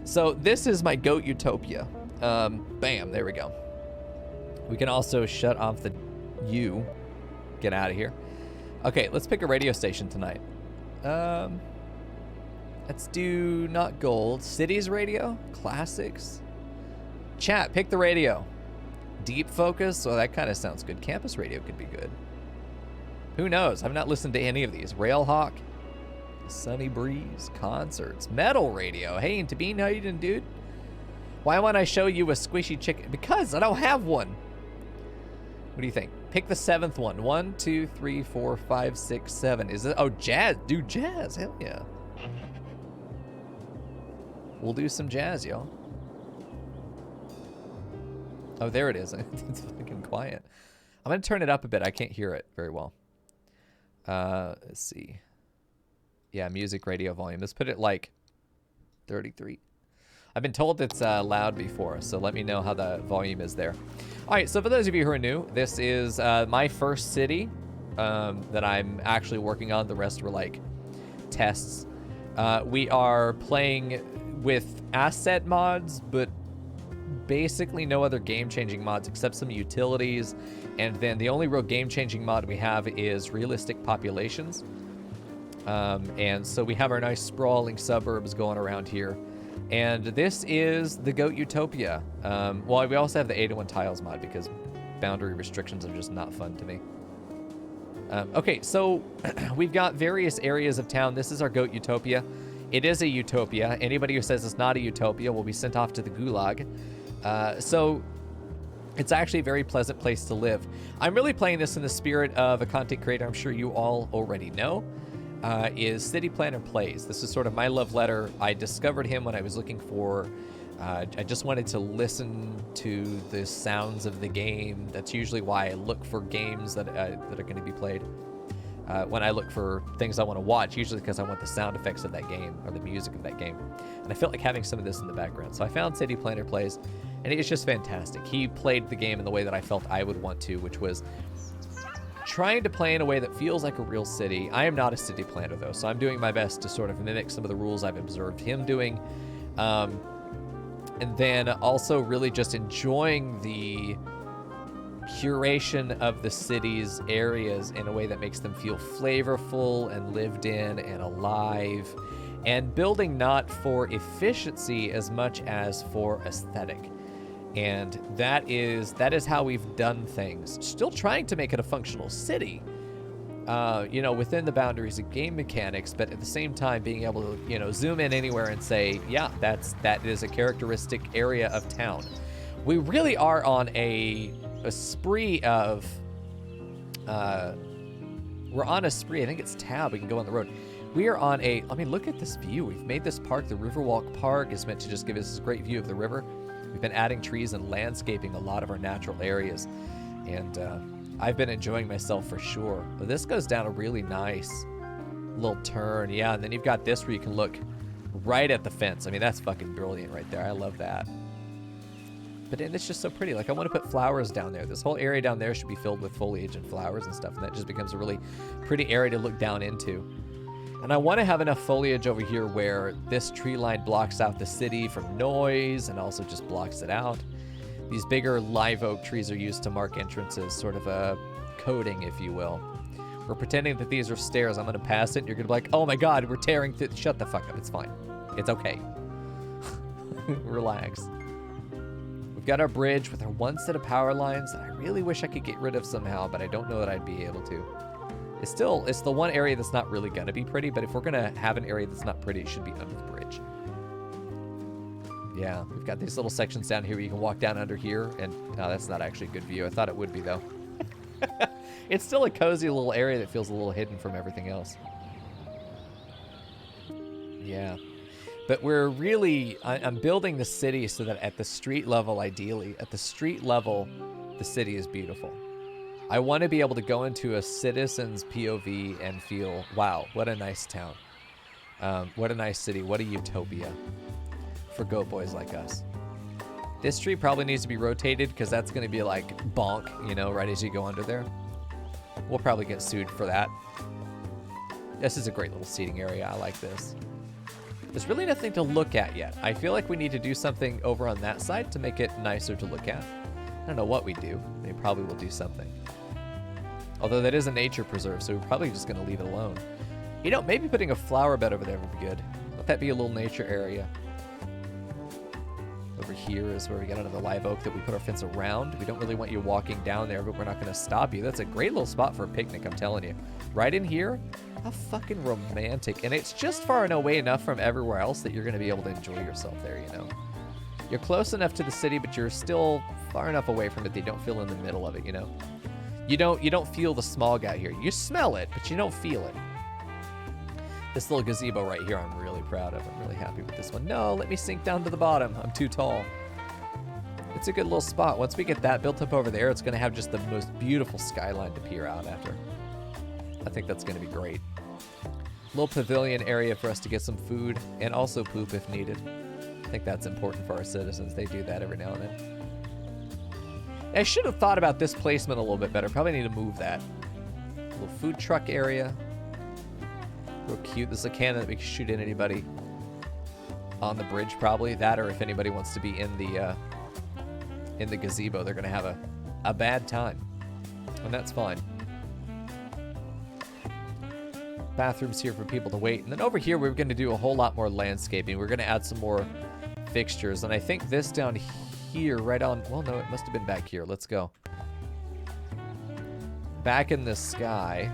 So this is my goat utopia. Bam, there we go. We can also shut off the U. Get out of here. Okay, let's pick a radio station tonight. Let's do not gold. Cities radio? Classics? Chat, pick the radio. Deep focus? Oh, that kind of sounds good. Campus radio could be good. Who knows? I've not listened to any of these. Railhawk? Sunny Breeze? Concerts? Metal radio? Hey, and Tabine, how you doing, dude? Why won't I show you a squishy chicken? Because I don't have one. What do you think? Pick the 7th one. 1, 2, 3, 4, 5, 6, 7. Is it? Oh, jazz. Do jazz. Hell yeah. We'll do some jazz, y'all. Oh, there it is. It's fucking quiet. I'm going to turn it up a bit. I can't hear it very well. Let's see. Yeah, music radio volume. Let's put it like 33. I've been told it's loud before, so let me know how the volume is there. All right, so for those of you who are new, this is my first city that I'm actually working on. The rest were like tests. We are playing with asset mods, but basically no other game-changing mods except some utilities. And then the only real game-changing mod we have is realistic populations. And so we have our nice sprawling suburbs going around here. And this is the Goat Utopia. Well, we also have the 8-1 tiles mod because boundary restrictions are just not fun to me. Okay, so we've got various areas of town. This is our Goat Utopia. It is a utopia. Anybody who says it's not a utopia will be sent off to the gulag. So it's actually a very pleasant place to live. I'm really playing this in the spirit of a content creator I'm sure you all already know, is City Planner Plays. This is sort of my love letter. I discovered him when I was looking for, I just wanted to listen to the sounds of the game. That's usually why I look for games that are going to be played. When I look for things I want to watch, usually because I want the sound effects of that game or the music of that game. And I felt like having some of this in the background. So I found City Planner Plays, and it's just fantastic. He played the game in the way that I felt I would want to, which was trying to play in a way that feels like a real city. I am not a city planner, though, so I'm doing my best to sort of mimic some of the rules I've observed him doing. And then also really just enjoying the curation of the city's areas in a way that makes them feel flavorful and lived in and alive, and building not for efficiency as much as for aesthetic. And that is how we've done things. Still trying to make it a functional city, you know, within the boundaries of game mechanics, but at the same time being able to, you know, zoom in anywhere and say, yeah, that is a characteristic area of town. We really are on a spree of, we're on a spree. I think it's tab. We can go on the road. We are on a, I mean, look at this view. We've made this park. The Riverwalk Park is meant to just give us a great view of the river. We've been adding trees and landscaping a lot of our natural areas. And I've been enjoying myself for sure. But this goes down a really nice little turn. Yeah, and then you've got this where you can look right at the fence. I mean, that's fucking brilliant right there. I love that. But then it's just so pretty. Like, I want to put flowers down there. This whole area down there should be filled with foliage and flowers and stuff. And that just becomes a really pretty area to look down into. And I want to have enough foliage over here where this tree line blocks out the city from noise and also just blocks it out. These bigger live oak trees are used to mark entrances, sort of a coating, if you will. We're pretending that these are stairs. I'm going to pass it, and you're going to be like, oh my god, we're tearing through. Shut the fuck up. It's fine. It's okay. Relax. We've got our bridge with our one set of power lines that I really wish I could get rid of somehow, but I don't know that I'd be able to. It's the one area that's not really going to be pretty, but if we're going to have an area that's not pretty, it should be under the bridge. Yeah, we've got these little sections down here where you can walk down under here, and no, that's not actually a good view. I thought it would be, though. It's still a cozy little area that feels a little hidden from everything else. Yeah. But we're really, I'm building the city so that at the street level, ideally, at the street level, the city is beautiful. I want to be able to go into a citizen's POV and feel, wow, what a nice town. What a nice city. What a utopia for goat boys like us. This tree probably needs to be rotated because that's going to be like bonk, you know, right as you go under there. We'll probably get sued for that. This is a great little seating area. I like this. There's really nothing to look at yet. I feel like we need to do something over on that side to make it nicer to look at. I don't know what we do. They probably will do something. Although that is a nature preserve, so we're probably just going to leave it alone. You know, maybe putting a flower bed over there would be good. Let that be a little nature area. Over here is where we get another live oak that we put our fence around. We don't really want you walking down there, but we're not going to stop you. That's a great little spot for a picnic, I'm telling you. Right in here, how fucking romantic. And it's just far and away enough from everywhere else that you're going to be able to enjoy yourself there, you know. You're close enough to the city, but you're still far enough away from it that you don't feel in the middle of it, you know. You don't feel the smog out here. You smell it, but you don't feel it. This little gazebo right here, I'm really proud of. I'm really happy with this one. No, let me sink down to the bottom. I'm too tall. It's a good little spot. Once we get that built up over there, it's going to have just the most beautiful skyline to peer out after. I think that's going to be great. Little pavilion area for us to get some food and also poop if needed. I think that's important for our citizens. They do that every now and then. I should have thought about this placement a little bit better. Probably need to move that. A little food truck area. Real cute. This is a cannon that we can shoot in anybody on the bridge, probably. That, or if anybody wants to be in the gazebo, they're going to have a bad time. And that's fine. Bathrooms here for people to wait. And then over here, we're going to do a whole lot more landscaping. We're going to add some more fixtures. And I think this down here, right on... Well, no, it must have been back here. Let's go. Back in the sky...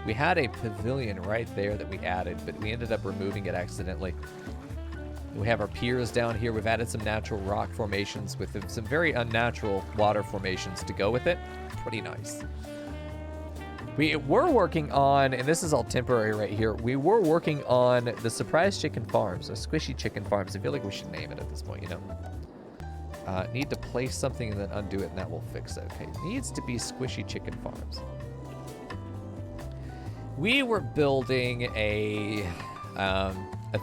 We had a pavilion right there that we added, but we ended up removing it accidentally. We have our piers down here. We've added some natural rock formations with some very unnatural water formations to go with it. Pretty nice. We were working on, and this is all temporary right here, we were working on the Surprise Chicken Farms, or Squishy Chicken Farms. I feel like we should name it at this point, you know. Need to place something and then undo it, and that will fix it. Okay, needs to be Squishy Chicken Farms. We were building a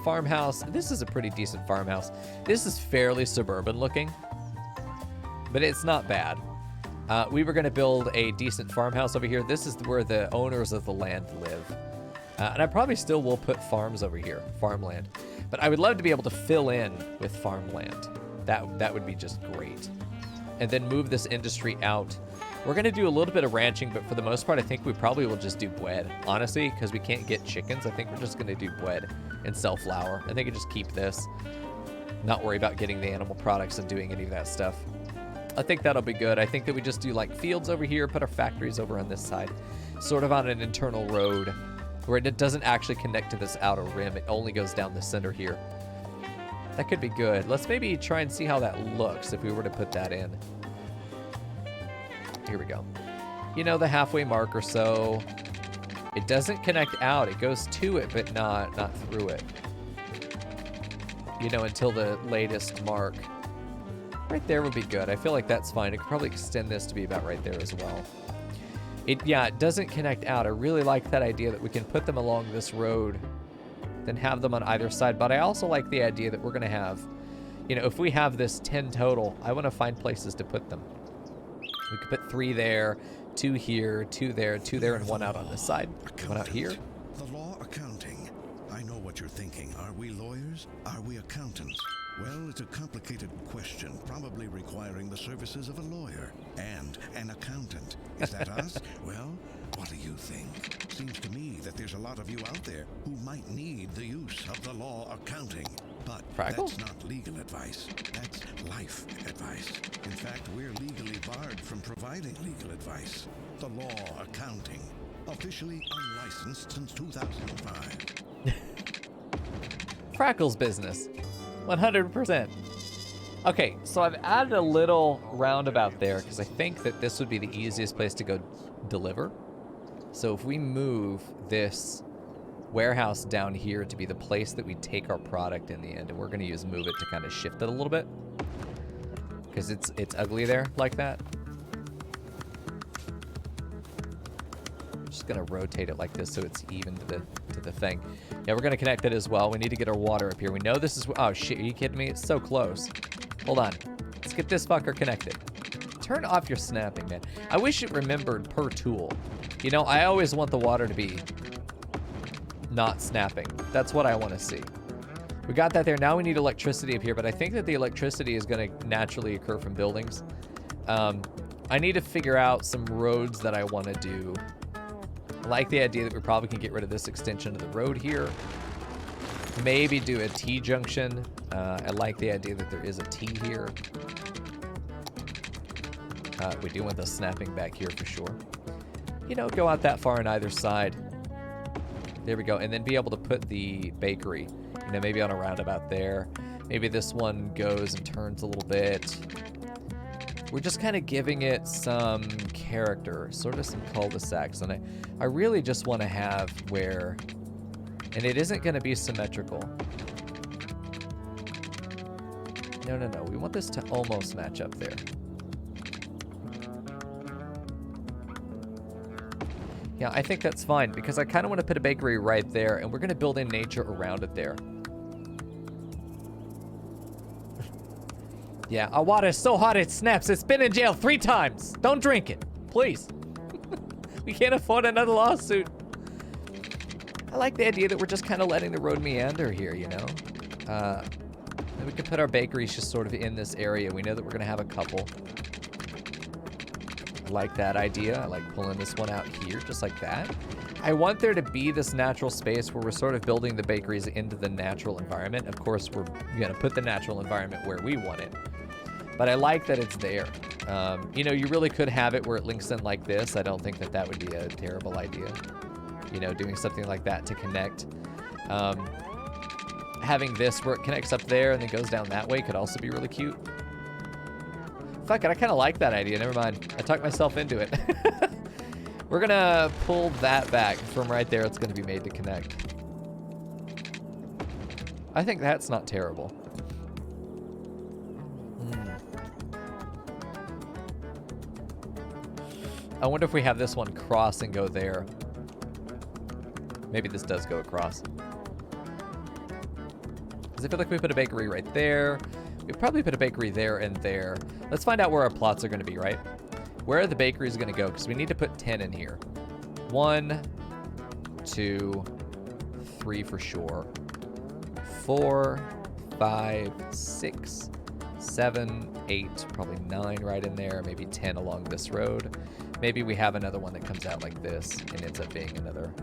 farmhouse. This is a pretty decent farmhouse. This is fairly suburban looking, but it's not bad. We were going to build a decent farmhouse over here. This is where the owners of the land live. And I probably still will put farms over here, farmland. But I would love to be able to fill in with farmland. That would be just great. And then move this industry out. We're going to do a little bit of ranching, but for the most part, I think we probably will just do bread. Honestly, because we can't get chickens, I think we're just going to do bread and sell flour. I think I just keep this. Not worry about getting the animal products and doing any of that stuff. I think that'll be good. I think that we just do like fields over here, put our factories over on this side, sort of on an internal road where it doesn't actually connect to this outer rim. It only goes down the center here. That could be good. Let's maybe try and see how that looks if we were to put that in. Here we go. You know, the halfway mark or so. It doesn't connect out. It goes to it, but not through it. You know, until the latest mark. Right there would be good. I feel like that's fine. I could probably extend this to be about right there as well. It doesn't connect out. I really like that idea that we can put them along this road, then have them on either side. But I also like the idea that we're going to have, you know, if we have this 10 total, I want to find places to put them. We could put 3 there, 2 here, 2 there, 2 there, and 1 out on this side. 1 out here. The law accounting. I know what you're thinking. Are we lawyers? Are we accountants? Well, it's a complicated question, probably requiring the services of a lawyer and an accountant. Is that us? Well, what do you think? Seems to me that there's a lot of you out there who might need the use of the law accounting. But that's not legal advice. That's life advice. In fact, we're legally barred from providing legal advice. The law accounting. Officially unlicensed since 2005. Frackle's business. 100%. Okay, so I've added a little roundabout there because I think that this would be the easiest place to go deliver. So if we move this warehouse down here to be the place that we take our product in the end, and we're going to use move it to kind of shift it a little bit because it's ugly there like that. Just going to rotate it like this so it's even to the thing. Yeah, we're going to connect it as well. We need to get our water up here. We know this is... Oh, shit. Are you kidding me? It's so close. Hold on. Let's get this fucker connected. Turn off your snapping, man. I wish it remembered per tool. You know, I always want the water to be not snapping. That's what I want to see. We got that there. Now we need electricity up here, but I think that the electricity is going to naturally occur from buildings. I need to figure out some roads that I want to do. I like the idea that we probably can get rid of this extension of the road here. Maybe do a T-junction. I like the idea that there is a T here. We do want the snapping back here for sure. You know, go out that far on either side. There we go. And then be able to put the bakery, you know, maybe on a roundabout there. Maybe this one goes and turns a little bit. We're just kind of giving it some character, sort of some cul-de-sacs. And I really just want to have where, and it isn't going to be symmetrical. No, no, no. We want this to almost match up there. Yeah, I think that's fine because I kind of want to put a bakery right there and we're going to build in nature around it there. Yeah, our water is so hot it snaps. It's been in jail 3 times. Don't drink it, please. We can't afford another lawsuit. I like the idea that we're just kind of letting the road meander here, you know? Then we can put our bakeries just sort of in this area. We know that we're going to have a couple. I like that idea. I like pulling this one out here, just like that. I want there to be this natural space where we're sort of building the bakeries into the natural environment. Of course, we're going to put the natural environment where we want it. But I like that it's there. You know, you really could have it where it links in like this. I don't think that that would be a terrible idea. You know, doing something like that to connect. Having this where it connects up there and then goes down that way could also be really cute. Fuck it, I kind of like that idea. Never mind. I talked myself into it. We're going to pull that back from right there. It's going to be made to connect. I think that's not terrible. I wonder if we have this one cross and go there. Maybe this does go across. Because I feel like we put a bakery right there. We probably put a bakery there and there. Let's find out where our plots are going to be, right? Where are the bakeries going to go? Because we need to put 10 in here. 1, 2, 3 for sure. 4, 5, 6, 7, 8, probably 9 right in there. Maybe 10 along this road. Maybe we have another one that comes out like this and ends up being another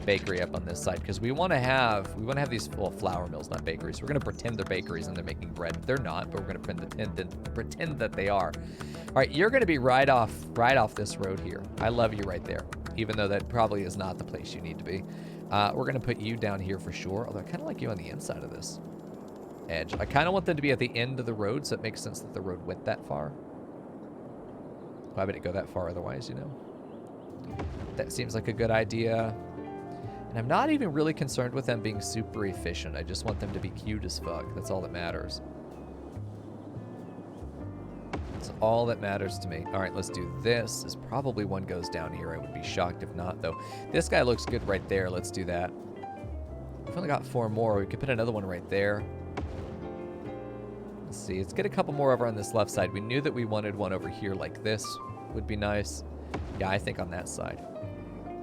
bakery up on this side because we want to have these, well, flour mills, not bakeries. We're going to pretend they're bakeries and they're making bread. They're not, but we're going to pretend that they are. All right, you're going to be right off this road here. I love you right there, even though that probably is not the place you need to be. We're going to put you down here for sure, although I kind of like you on the inside of this edge. I kind of want them to be at the end of the road, so it makes sense that the road went that far. Why would it go that far otherwise, you know? That seems like a good idea. And I'm not even really concerned with them being super efficient. I just want them to be cute as fuck. That's all that matters. That's all that matters to me. All right, let's do this. This probably one goes down here. I would be shocked if not, though. This guy looks good right there. Let's do that. We've only got 4 more. We could put another one right there. Let's see. Let's get a couple more over on this left side. We knew that we wanted one over here like this. Would be nice. Yeah, I think on that side.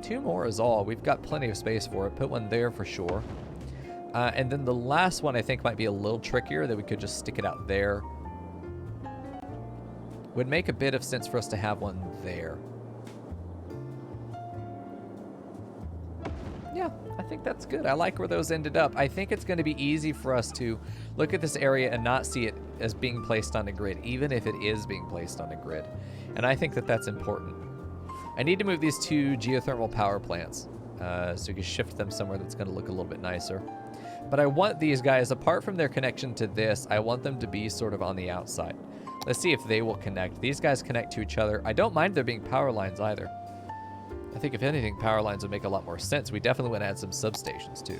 2 more is all. We've got plenty of space for it. Put one there for sure. And then the last one I think might be a little trickier, that we could just stick it out there. Would make a bit of sense for us to have one there. Yeah, I think that's good. I like where those ended up. I think it's going to be easy for us to look at this area and not see it as being placed on a grid, even if it is being placed on a grid. And I think that that's important. I need to move these 2 geothermal power plants so we can shift them somewhere that's going to look a little bit nicer. But I want these guys, apart from their connection to this, I want them to be sort of on the outside. Let's see if they will connect. These guys connect to each other. I don't mind there being power lines either. I think if anything, power lines would make a lot more sense. We definitely want to add some substations too.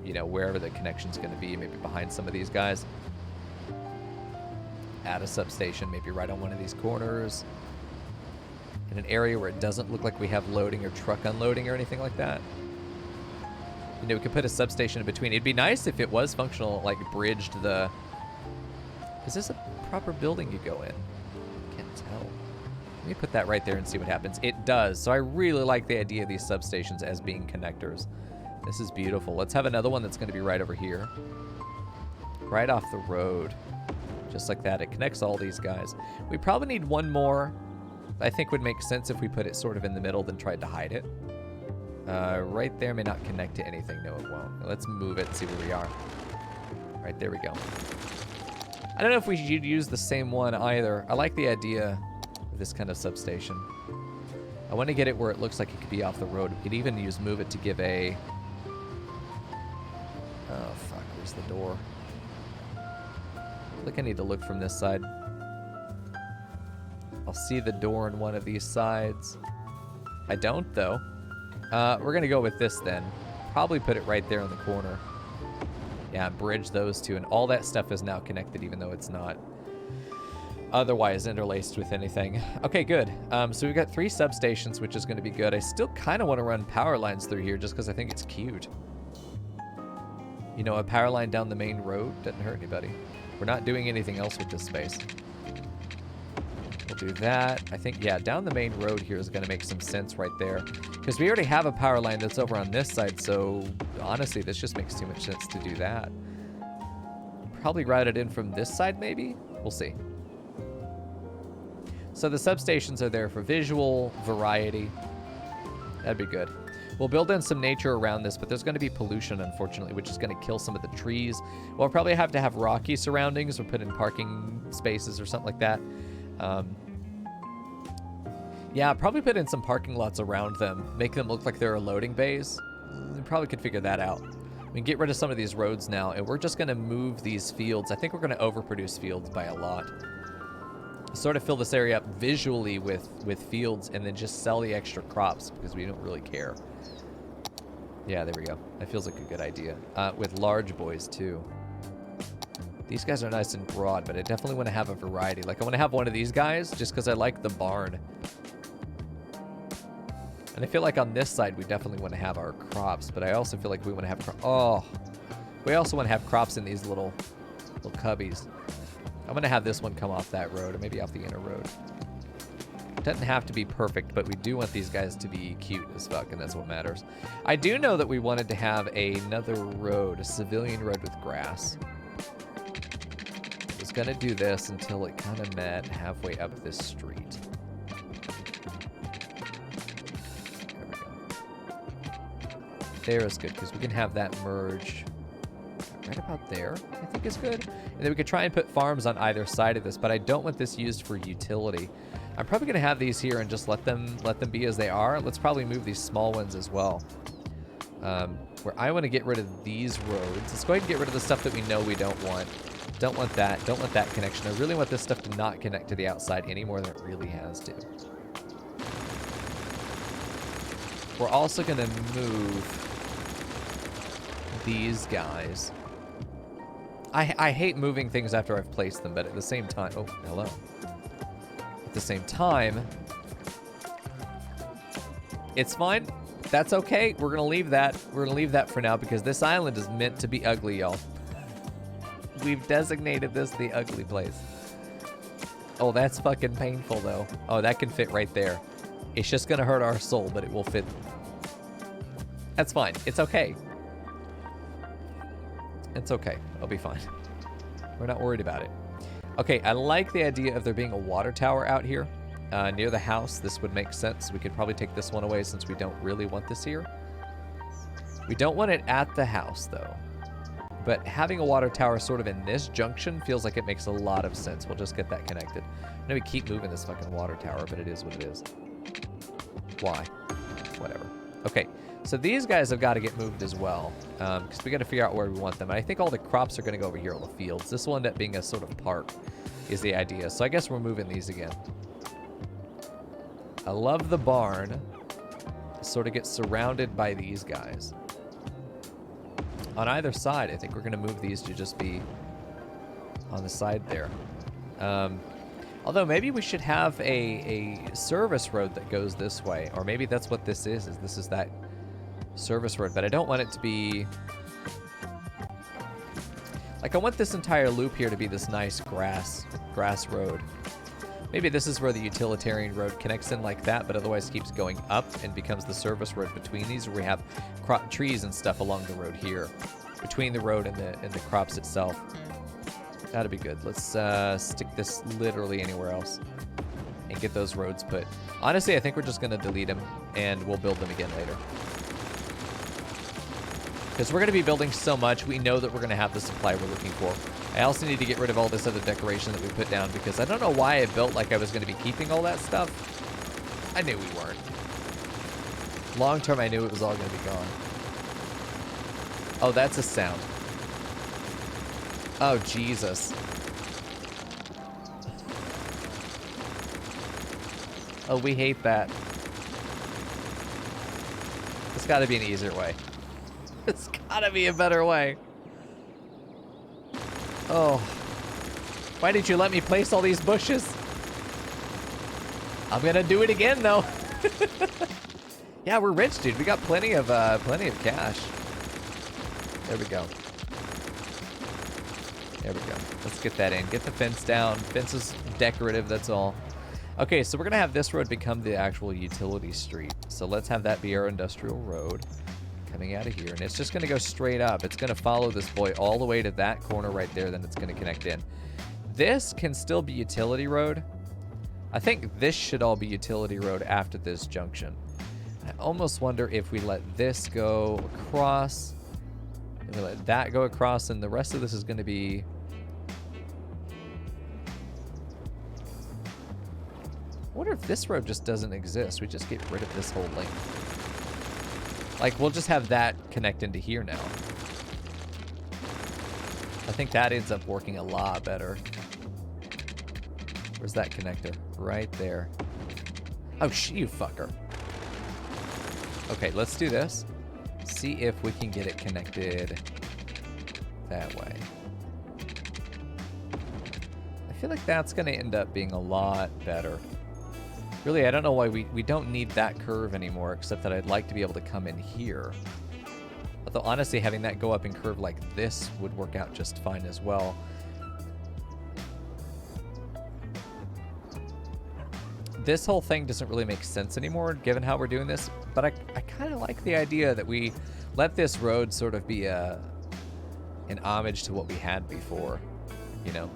You know, wherever the connection's going to be, maybe behind some of these guys. Add a substation, maybe right on one of these corners. In an area where it doesn't look like we have loading or truck unloading or anything like that. You know, we could put a substation in between. It'd be nice if it was functional, like bridged the... Is this a proper building you go in? Can't tell. Let me put that right there and see what happens. It does. So I really like the idea of these substations as being connectors. This is beautiful. Let's have another one that's going to be right over here. Right off the road. Just like that. It connects all these guys. We probably need one more. I think would make sense if we put it sort of in the middle then tried to hide it. Right there may not connect to anything. No, it won't. Let's move it and see where we are. Right, there we go. I don't know if we should use the same one either. I like the idea of this kind of substation. I want to get it where it looks like it could be off the road. We could even use move it to give a... Oh, fuck. Where's the door? I think I need to look from this side. I'll see the door in one of these sides. I don't, though. We're going to go with this then. Probably put it right there in the corner. Yeah, bridge those two. And all that stuff is now connected, even though it's not otherwise interlaced with anything. Okay, good. So we've got 3 substations, which is going to be good. I still kind of want to run power lines through here just because I think it's cute. You know, a power line down the main road doesn't hurt anybody. We're not doing anything else with this space. We'll do that. I think, yeah, down the main road here is going to make some sense right there. Because we already have a power line that's over on this side, so honestly, this just makes too much sense to do that. Probably route it in from this side, maybe? We'll see. So the substations are there for visual variety. That'd be good. We'll build in some nature around this, but there's going to be pollution, unfortunately, which is going to kill some of the trees. We'll probably have to have rocky surroundings or put in parking spaces or something like that. Yeah, probably put in some parking lots around them. Make them look like there are loading bays. We probably could figure that out. We can get rid of some of these roads now, and we're just going to move these fields. I think we're going to overproduce fields by a lot. Sort of fill this area up visually with fields and then just sell the extra crops because we don't really care. Yeah, there we go. That feels like a good idea. With large boys, too. These guys are nice and broad, but I definitely want to have a variety. Like, I want to have one of these guys just because I like the barn. And I feel like on this side, we definitely want to have our crops, but I also feel like we want to have... we also want to have crops in these little cubbies. I'm going to have this one come off that road, or maybe off the inner road. It doesn't have to be perfect, but we do want these guys to be cute as fuck, and that's what matters. I do know that we wanted to have another road, a civilian road with grass. I was going to do this until it kind of met halfway up this street. There we go. There is good, because we can have that merge right about there, I think is good. And then we could try and put farms on either side of this, but I don't want this used for utility. I'm probably going to have these here and just let them be as they are. Let's probably move these small ones as well. Where I want to get rid of these roads. Let's go ahead and get rid of the stuff that we know we don't want. Don't want that. Don't want that connection. I really want this stuff to not connect to the outside any more than it really has to. We're also going to move these guys. I hate moving things after I've placed them, but at the same time... Oh, hello. At the same time... It's fine. That's okay. We're going to leave that. We're going to leave that for now because this island is meant to be ugly, y'all. We've designated this the ugly place. Oh, that's fucking painful, though. Oh, that can fit right there. It's just going to hurt our soul, but it will fit. That's fine. It's okay. It's okay. I'll be fine. We're not worried about it. Okay, I like the idea of there being a water tower out here near the house. This would make sense. We could probably take this one away since we don't really want this here. We don't want it at the house, though. But having a water tower sort of in this junction feels like it makes a lot of sense. We'll just get that connected. I know we keep moving this fucking water tower, but it is what it is. Why? Whatever. Okay. So these guys have got to get moved as well, because we got to figure out where we want them. And I think all the crops are going to go over here on the fields. This will end up being a sort of park, is the idea. So I guess we're moving these again. I love the barn. Sort of get surrounded by these guys. On either side, I think we're going to move these to just be on the side there. Although maybe we should have a service road that goes this way, or maybe that's what this is this is that service road, but I don't want it to be like, I want this entire loop here to be this nice grass road. Maybe this is where the utilitarian road connects in like that, but otherwise keeps going up and becomes the service road between these, where we have trees and stuff along the road here, between the road and the crops itself. That'd be good. Let's stick this literally anywhere else and get those roads put. Honestly, I think we're just going to delete them and we'll build them again later. Because we're going to be building so much, we know that we're going to have the supply we're looking for. I also need to get rid of all this other decoration that we put down, because I don't know why I built like I was going to be keeping all that stuff. I knew we weren't. Long term, I knew it was all going to be gone. Oh, that's a sound. Oh, Jesus. Oh, we hate that. There's got to be an easier way. There's got to be a better way. Oh. Why did you let me place all these bushes? I'm going to do it again, though. Yeah, we're rich, dude. We got plenty of cash. There we go. There we go. Let's get that in. Get the fence down. Fence is decorative, that's all. Okay, so we're going to have this road become the actual utility street. So let's have that be our industrial road coming out of here. And it's just going to go straight up. It's going to follow this boy all the way to that corner right there. Then it's going to connect in. This can still be utility road. I think this should all be utility road after this junction. I almost wonder if we let this go across. And we let that go across. And the rest of this is going to be... I wonder if this road just doesn't exist. We just get rid of this whole link. Like, we'll just have that connect into here now. I think that ends up working a lot better. Where's that connector? Right there. Oh, you fucker. Okay, let's do this. See if we can get it connected that way. I feel like that's going to end up being a lot better. Really, I don't know why we don't need that curve anymore, except that I'd like to be able to come in here. Although, honestly, having that go up and curve like this would work out just fine as well. This whole thing doesn't really make sense anymore, given how we're doing this, but I kind of like the idea that we let this road sort of be an homage to what we had before, you know?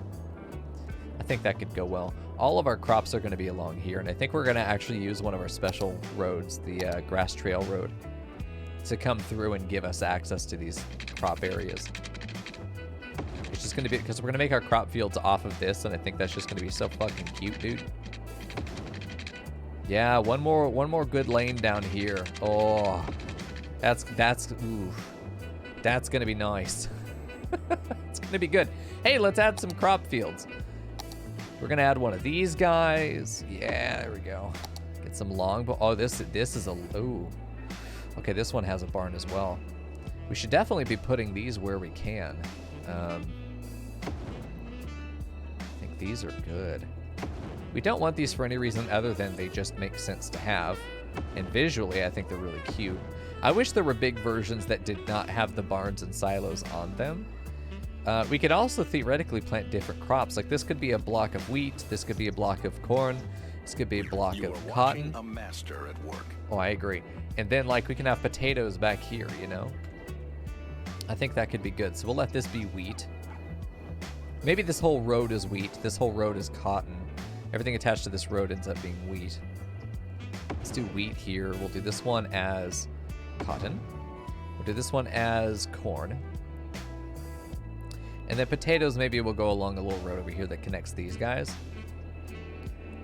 I think that could go well. All of our crops are going to be along here, and I think we're going to actually use one of our special roads, the grass trail road, to come through and give us access to these crop areas. It's just going to be, because we're going to make our crop fields off of this, and I think that's just going to be so fucking cute, dude. Yeah, one more good lane down here. Oh, that's ooh, that's going to be nice. It's going to be good. Hey, let's add some crop fields. We're gonna add one of these guys. Yeah, there we go. Get some long. Oh, this is a. Ooh. Okay, this one has a barn as well. We should definitely be putting these where we can. I think these are good. We don't want these for any reason other than they just make sense to have. And visually, I think they're really cute. I wish there were big versions that did not have the barns and silos on them. We could also theoretically plant different crops. Like this could be a block of wheat. This could be a block of corn. This could be a block of cotton. A master at work. Oh, I agree. And then like we can have potatoes back here, you know? I think that could be good. So we'll let this be wheat. Maybe this whole road is wheat. This whole road is cotton. Everything attached to this road ends up being wheat. Let's do wheat here. We'll do this one as cotton. We'll do this one as corn. And then potatoes, maybe we'll go along a little road over here that connects these guys.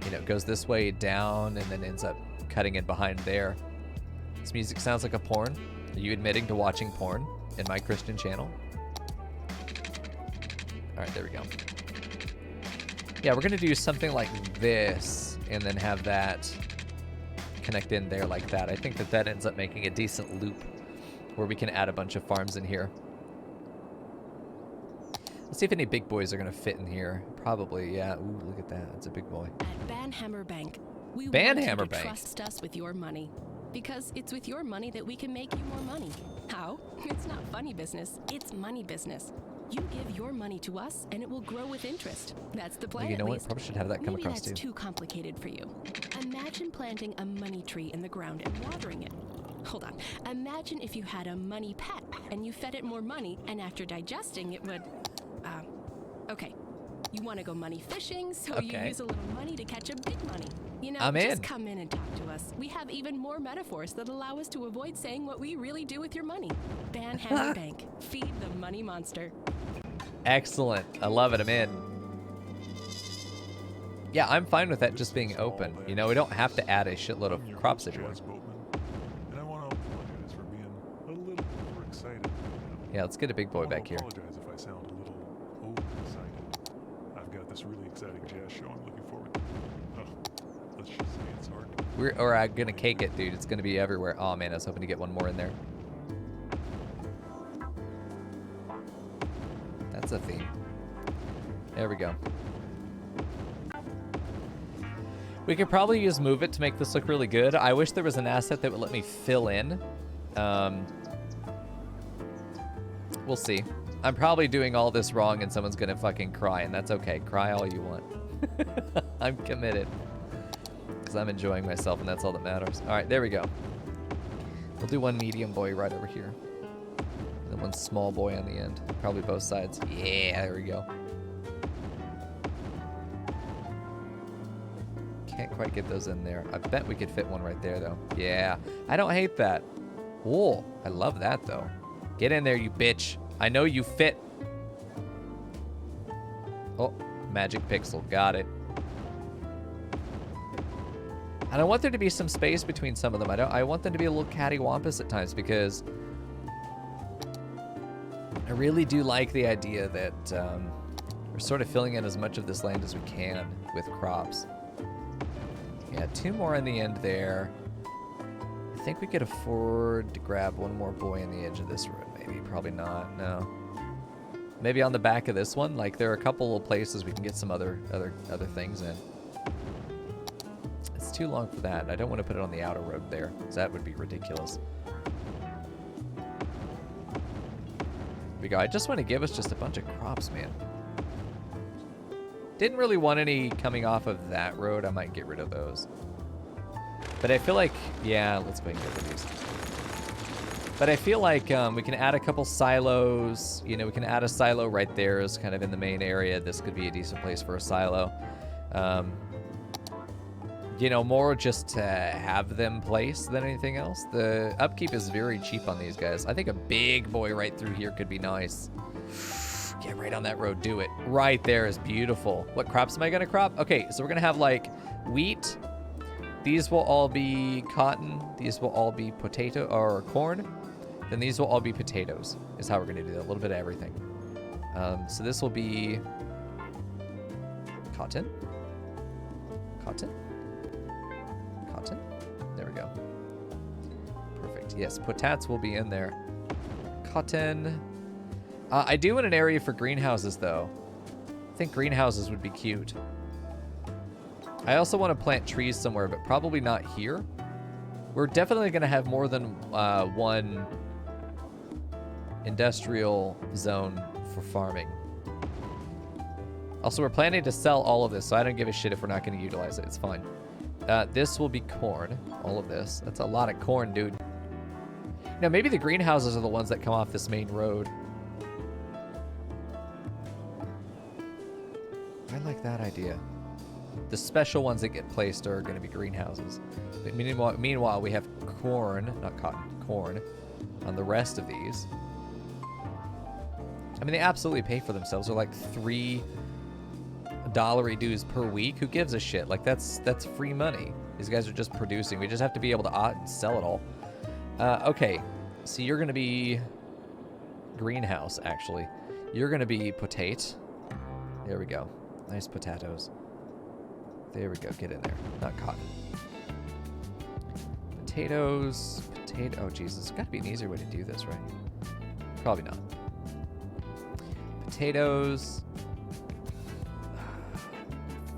You know, it goes this way down and then ends up cutting in behind there. This music sounds like a porn. Are you admitting to watching porn in my Christian channel? All right, there we go. Yeah, we're gonna do something like this and then have that connect in there like that. I think that ends up making a decent loop where we can add a bunch of farms in here. Let's see if any big boys are going to fit in here. Probably, yeah. Ooh, look at that. That's a big boy. At Banhammer Bank, we want you to to trust us with your money. Because it's with your money that we can make you more money. How? It's not funny business. It's money business. You give your money to us, and it will grow with interest. That's the plan. You know at what? least. Probably should have that come Maybe across that's too. too complicated for you. Imagine planting a money tree in the ground and watering it. Hold on. Imagine if you had a money pet and you fed it more money, and after digesting, it would. Okay. You want to go money fishing, so you Okay. use a little money to catch a big money. You know, I'm just in. come in and talk to us. We have even more metaphors that allow us to avoid saying what we really do with your money. Ban Hammer Bank. Feed the money monster. Excellent. I love it. I'm in. Yeah, I'm fine with that just being open. You know, we don't have to add a shitload of crops everywhere. And I want to apologize for being a little overexcited. Yeah, let's get a big boy back here. I apologize if I sound a little overexcited. I've got this really exciting jazz show I'm looking forward to. Let's just say it's hard. We're gonna cake it, dude. It's gonna be everywhere. Oh man, I was hoping to get one more in there. That's a theme. There we go. We could probably use Move It to make this look really good. I wish there was an asset that would let me fill in. We'll see. I'm probably doing all this wrong and someone's gonna fucking cry, and that's okay. Cry all you want. I'm committed. Because I'm enjoying myself, and that's all that matters. All right, there we go. We'll do one medium boy right over here. And then one small boy on the end. Probably both sides. Yeah, there we go. Can't quite get those in there. I bet we could fit one right there, though. Yeah, I don't hate that. Whoa, I love that, though. Get in there, you bitch. I know you fit. Oh, magic pixel. Got it. And I want there to be some space between some of them. I want them to be a little cattywampus at times, because I really do like the idea that we're sort of filling in as much of this land as we can with crops. Yeah, 2 more on the end there. I think we could afford to grab one more boy on the edge of this road. Maybe, probably not. No. Maybe on the back of this one. Like, there are a couple of places we can get some other things in. It's too long for that. I don't want to put it on the outer road there, because that would be ridiculous. Here we go. I just want to give us just a bunch of crops, man. Didn't really want any coming off of that road. I might get rid of those. But I feel like, yeah, let's go ahead and get rid of these. But I feel like we can add a couple silos. You know, we can add a silo right there as kind of in the main area. This could be a decent place for a silo. You know, more just to have them placed than anything else. The upkeep is very cheap on these guys. I think a big boy right through here could be nice. Yeah, right on that road. Do it. Right there is beautiful. What crops am I going to crop? Okay, so we're going to have like wheat. These will all be cotton. These will all be potato or corn. Then these will all be potatoes is how we're going to do that. A little bit of everything. So this will be cotton. Cotton. Cotton. There we go. Perfect. Yes, potats will be in there. Cotton. I do want an area for greenhouses, though. I think greenhouses would be cute. I also want to plant trees somewhere, but probably not here. We're definitely going to have more than one industrial zone for farming. Also, we're planning to sell all of this, so I don't give a shit if we're not going to utilize it. It's fine. This will be corn. All of this. That's a lot of corn, dude. Now, maybe the greenhouses are the ones that come off this main road. I like that idea. The special ones that get placed are going to be greenhouses. But meanwhile, we have corn, not cotton, corn, on the rest of these. I mean, they absolutely pay for themselves. They're like $3 dues per week. Who gives a shit? Like, that's free money. These guys are just producing. We just have to be able to sell it all. Okay, so you're going to be greenhouse, actually. You're going to be potato. There we go. Nice potatoes. There we go. Get in there. Not cotton. Potatoes. Oh, Jesus. There's got to be an easier way to do this, right? Probably not. Potatoes.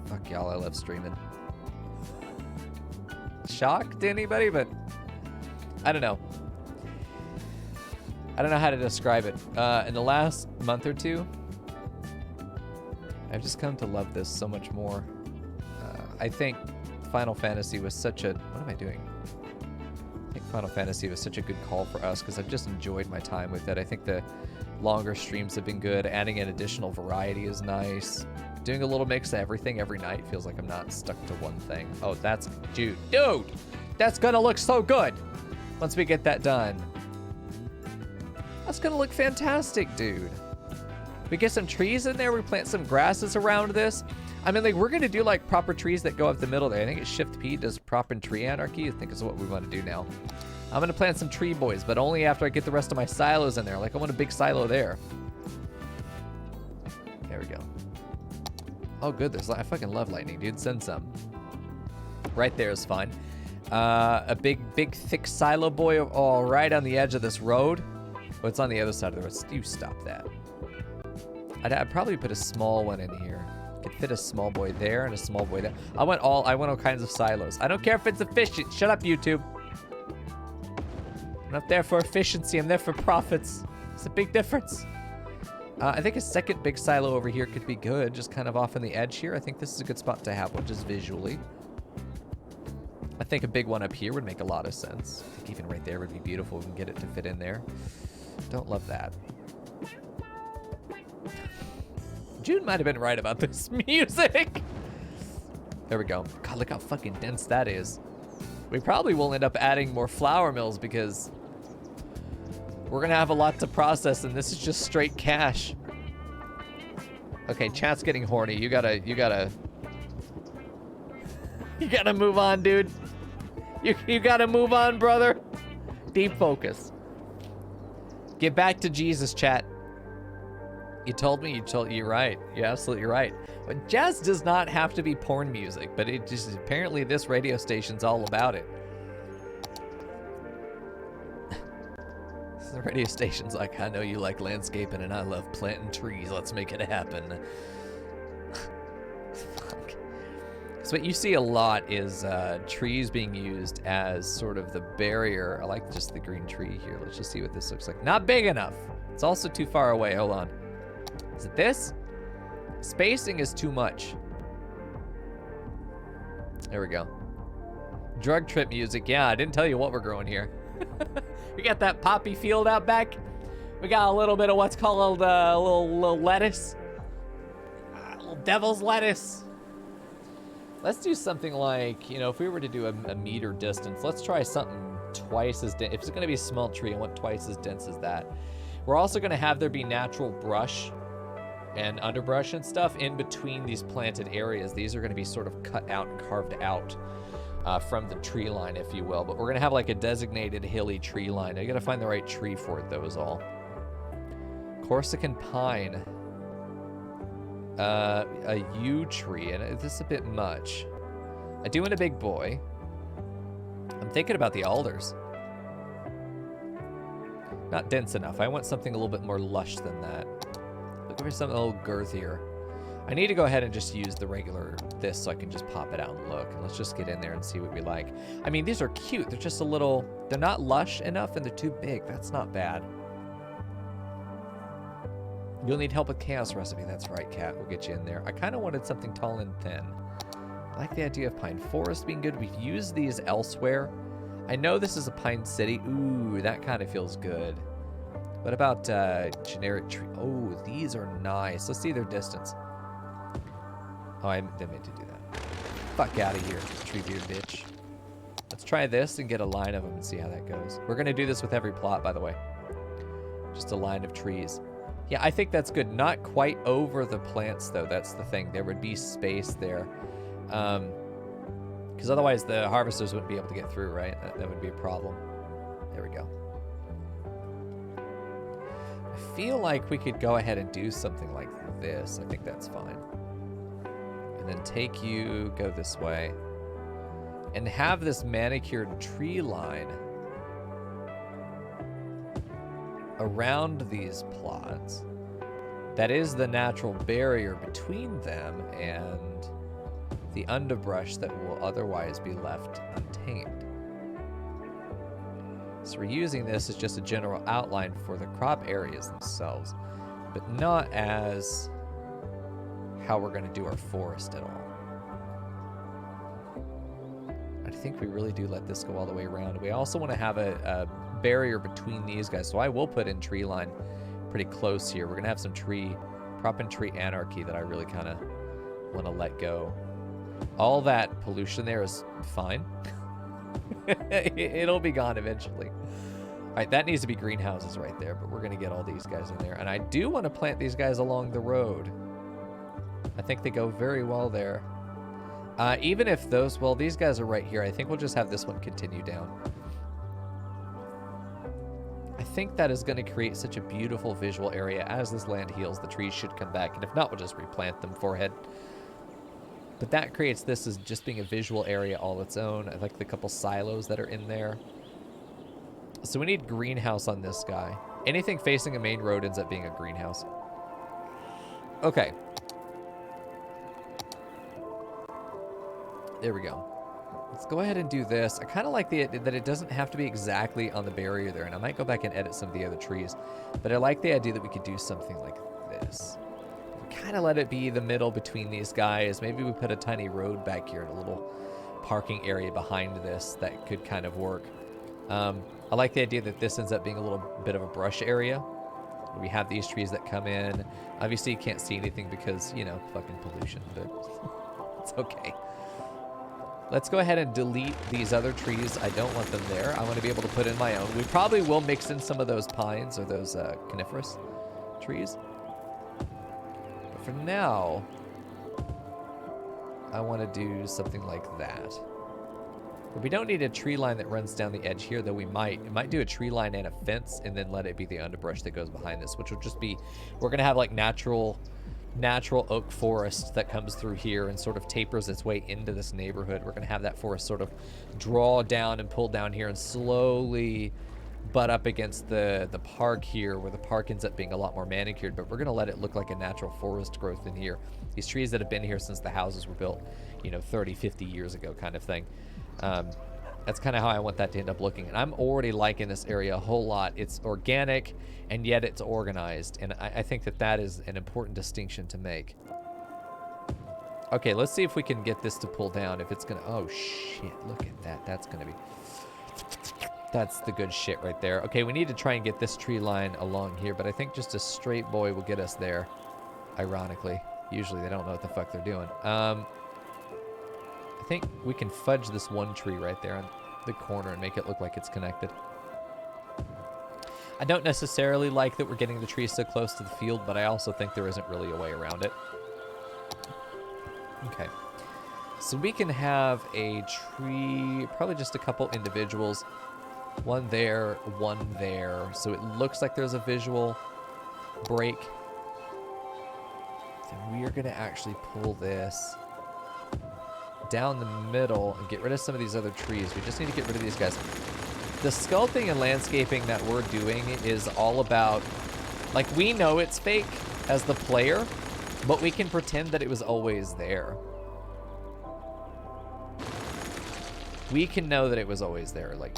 Fuck y'all. I love streaming. Shocked anybody? But I don't know. I don't know how to describe it. In the last month or two, I've just come to love this so much more. I think Final Fantasy was such a... What am I doing? I think Final Fantasy was such a good call for us because I've just enjoyed my time with it. I think the longer streams have been good. Adding an additional variety is nice. Doing a little mix of everything every night feels like I'm not stuck to one thing. Oh, that's... Dude, that's gonna look so good once we get that done. That's gonna look fantastic, dude. We get some trees in there. We plant some grasses around this. I mean, like, we're gonna do like proper trees that go up the middle there. I think it's Shift P does proper tree anarchy. I think is what we want to do now. I'm gonna plant some tree boys, but only after I get the rest of my silos in there. Like, I want a big silo there. There we go. Oh, good. I fucking love lightning, dude. Send some. Right there is fine. A big, thick silo boy all right on the edge of this road. Oh, it's on the other side of the road. You stop that. I'd probably put a small one in here. Could fit a small boy there and a small boy there. I want all kinds of silos. I don't care if it's efficient. Shut up, YouTube. I'm not there for efficiency. I'm there for profits. It's a big difference. I think a second big silo over here could be good. Just kind of off on the edge here. I think this is a good spot to have one, just visually. I think a big one up here would make a lot of sense. I think even right there would be beautiful. We can get it to fit in there. Don't love that. June might have been right about this music. There we go. God, look how fucking dense that is. We probably will end up adding more flour mills because we're gonna have a lot to process, and this is just straight cash. Okay, chat's getting horny. You gotta move on, dude. You gotta move on, brother. Deep focus. Get back to Jesus, chat. You're right. You're absolutely right. But jazz does not have to be porn music, but it just, apparently this radio station's all about it. The radio station's like, I know you like landscaping and I love planting trees. Let's make it happen. Fuck. So what you see a lot is trees being used as sort of the barrier. I like just the green tree here. Let's just see what this looks like. Not big enough. It's also too far away. Hold on. Is it this? Spacing is too much. There we go. Drug trip music. Yeah, I didn't tell you what we're growing here. We got that poppy field out back. We got a little bit of what's called a little lettuce. Little devil's lettuce. Let's do something like, you know, if we were to do a meter distance, let's try something twice as dense. If it's going to be a small tree, I want twice as dense as that. We're also going to have there be natural brush and underbrush and stuff in between these planted areas. These are going to be sort of cut out and carved out from the tree line, if you will. But we're going to have like a designated hilly tree line. I got to find the right tree for it, though, is all. Corsican pine. A yew tree, and this is a bit much. I do want a big boy. I'm thinking about the alders. Not dense enough. I want something a little bit more lush than that. Looking for something a little girthier. I need to go ahead and just use the regular this so I can just pop it out and look. And let's just get in there and see what we like. I mean, these are cute. They're just a little... They're not lush enough and they're too big. That's not bad. You'll need help with Chaos Recipe. That's right, Kat. We'll get you in there. I kind of wanted something tall and thin. I like the idea of Pine Forest being good. We've used these elsewhere. I know this is a Pine City. Ooh, that kind of feels good. What about generic tree? Oh, these are nice. Let's see their distance. Oh, I didn't mean to do that. Fuck out of here, tree beard bitch. Let's try this and get a line of them and see how that goes. We're going to do this with every plot, by the way. Just a line of trees. Yeah, I think that's good. Not quite over the plants, though. That's the thing. There would be space there. Because otherwise the harvesters wouldn't be able to get through, right? That would be a problem. There we go. I feel like we could go ahead and do something like this. I think that's fine. And then take you, go this way. And have this manicured tree line around these plots. That is the natural barrier between them and the underbrush that will otherwise be left untamed. So we're using this as just a general outline for the crop areas themselves, but not as how we're going to do our forest at all. I think we really do let this go all the way around. We also want to have a barrier between these guys, so I will put in tree line pretty close here. We're going to have some prop and tree anarchy that I really kind of want to let go. All that pollution there is fine. It'll be gone eventually. All right, that needs to be greenhouses right there, but we're going to get all these guys in there. And I do want to plant these guys along the road. I think they go very well there. Even if those, well, these guys are right here. I think we'll just have this one continue down. I think that is going to create such a beautiful visual area. As this land heals, the trees should come back. And if not, we'll just replant them forehead. But that creates this as just being a visual area all its own. I like the couple silos that are in there. So we need greenhouse on this guy. Anything facing a main road ends up being a greenhouse. Okay. There we go. Let's go ahead and do this. I kind of like that it doesn't have to be exactly on the barrier there. And I might go back and edit some of the other trees. But I like the idea that we could do something like this. We kind of let it be the middle between these guys. Maybe we put a tiny road back here and a little parking area behind this that could kind of work. I like the idea that this ends up being a little bit of a brush area. We have these trees that come in. Obviously, you can't see anything because, you know, fucking pollution, but it's okay. Let's go ahead and delete these other trees. I don't want them there. I want to be able to put in my own. We probably will mix in some of those pines or those coniferous trees. But for now, I want to do something like that. But we don't need a tree line that runs down the edge here, though we might. It might do a tree line and a fence and then let it be the underbrush that goes behind this, which will just be, we're going to have like natural oak forest that comes through here and sort of tapers its way into this neighborhood. We're going to have that forest sort of draw down and pull down here and slowly butt up against the park here, where the park ends up being a lot more manicured, but we're going to let it look like a natural forest growth in here. These trees that have been here since the houses were built, you know, 30, 50 years ago kind of thing. That's kind of how I want that to end up looking. And I'm already liking this area a whole lot. It's organic, and yet it's organized. And I think that that is an important distinction to make. Okay, let's see if we can get this to pull down. If it's going to... Oh, shit. Look at that. That's going to be... That's the good shit right there. Okay, we need to try and get this tree line along here, but I think just a straight boy will get us there, ironically. Usually they don't know what the fuck they're doing. I think we can fudge this one tree right there on the corner and make it look like it's connected. I don't necessarily like that we're getting the trees so close to the field, but I also think there isn't really a way around it. Okay. So we can have a tree, probably just a couple individuals. One there, one there. So it looks like there's a visual break. Then we are going to actually pull this down the middle and get rid of some of these other trees. We just need to get rid of these guys. The sculpting and landscaping that we're doing is all about, like, we know it's fake as the player, but we can pretend that it was always there. We can know that it was always there. Like,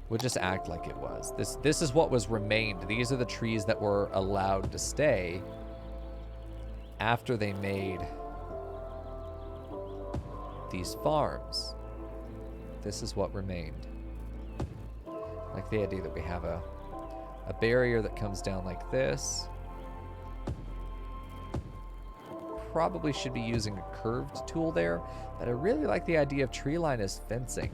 we'll just act like it was. This is what was remained. These are the trees that were allowed to stay after they made these farms. This is what remained. Like the idea that we have a barrier that comes down like this. Probably should be using a curved tool there, but I really like the idea of tree line as fencing.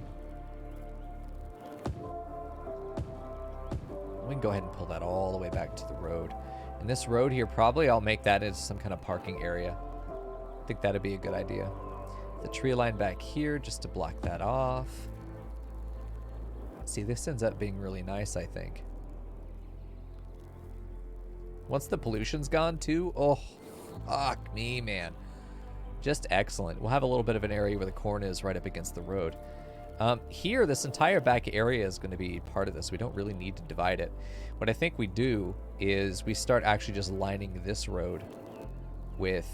We can go ahead and pull that all the way back to the road. And this road here, probably I'll make that into some kind of parking area. I think that'd be a good idea. The tree line back here just to block that off. See, this ends up being really nice, I think. Once the pollution's gone too, oh, fuck me, man. Just excellent. We'll have a little bit of an area where the corn is right up against the road. Here, this entire back area is going to be part of this. We don't really need to divide it. What I think we do is we start actually just lining this road with...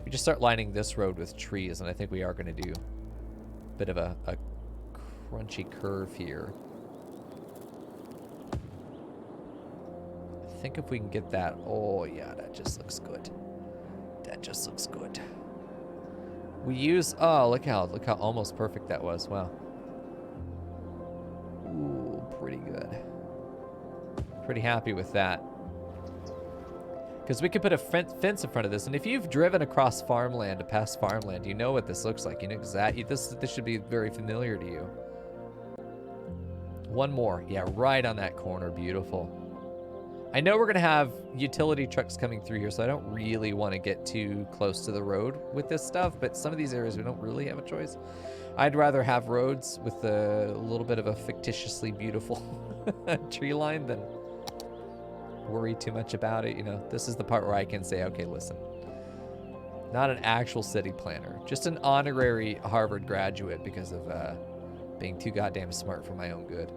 We just start lining this road with trees, and I think we are going to do a bit of a crunchy curve here. I think if we can get that, oh yeah, that just looks good. That just looks good. We use, oh, look how almost perfect that was. Wow. Ooh, pretty good. Pretty happy with that. Because we could put a fence in front of this, and if you've driven across farmland, past farmland, you know what this looks like. You know exactly, this should be very familiar to you. One more. Yeah, right on that corner. Beautiful. I know we're going to have utility trucks coming through here, so I don't really want to get too close to the road with this stuff, but some of these areas we don't really have a choice. I'd rather have roads with a little bit of a fictitiously beautiful tree line than worry too much about it. You know, this is the part where I can say, okay, listen, not an actual city planner, just an honorary Harvard graduate because of being too goddamn smart for my own good.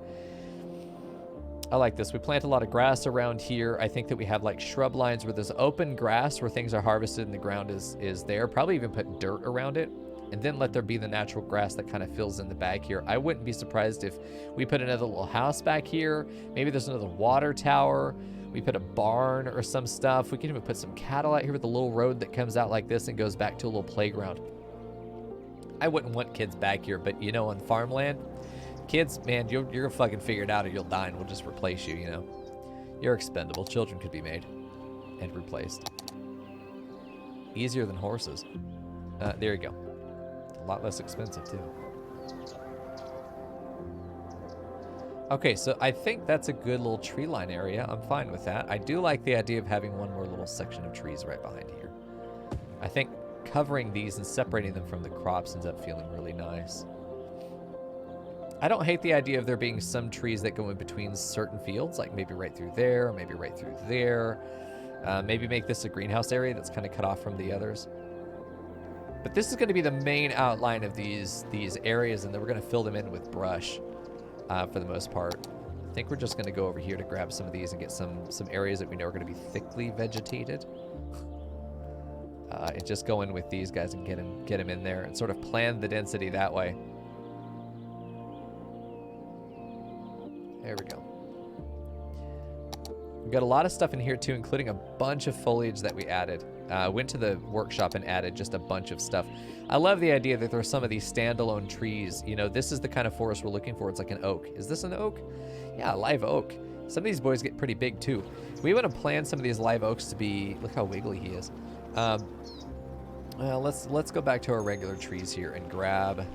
I like this. We plant a lot of grass around here. I think that we have like shrub lines where there's open grass where things are harvested and the ground is there. Probably even put dirt around it and then let there be the natural grass that kind of fills in the back here. I wouldn't be surprised if we put another little house back here. Maybe there's another water tower. We put a barn or some stuff. We can even put some cattle out here with a little road that comes out like this and goes back to a little playground. I wouldn't want kids back here, but you know, on farmland, kids, man, you're gonna fucking figure it out or you'll die and we'll just replace you, you know. You're expendable. Children could be made and replaced. Easier than horses. There you go. A lot less expensive, too. Okay, so I think that's a good little tree line area. I'm fine with that. I do like the idea of having one more little section of trees right behind here. I think covering these and separating them from the crops ends up feeling really nice. I don't hate the idea of there being some trees that go in between certain fields, like maybe right through there, maybe right through there. Maybe make this a greenhouse area that's kind of cut off from the others. But this is going to be the main outline of these areas, and then we're going to fill them in with brush for the most part. I think we're just going to go over here to grab some of these and get some areas that we know are going to be thickly vegetated. And just go in with these guys and get them in there and sort of plan the density that way. There we go. We've got a lot of stuff in here too, including a bunch of foliage that we added. Went to the workshop and added just a bunch of stuff. I love the idea that there are some of these standalone trees. You know, this is the kind of forest we're looking for. It's like an oak. Is this an oak? Yeah, a live oak. Some of these boys get pretty big too. We want to plan some of these live oaks to be, look how wiggly he is. Well, let's go back to our regular trees here and grab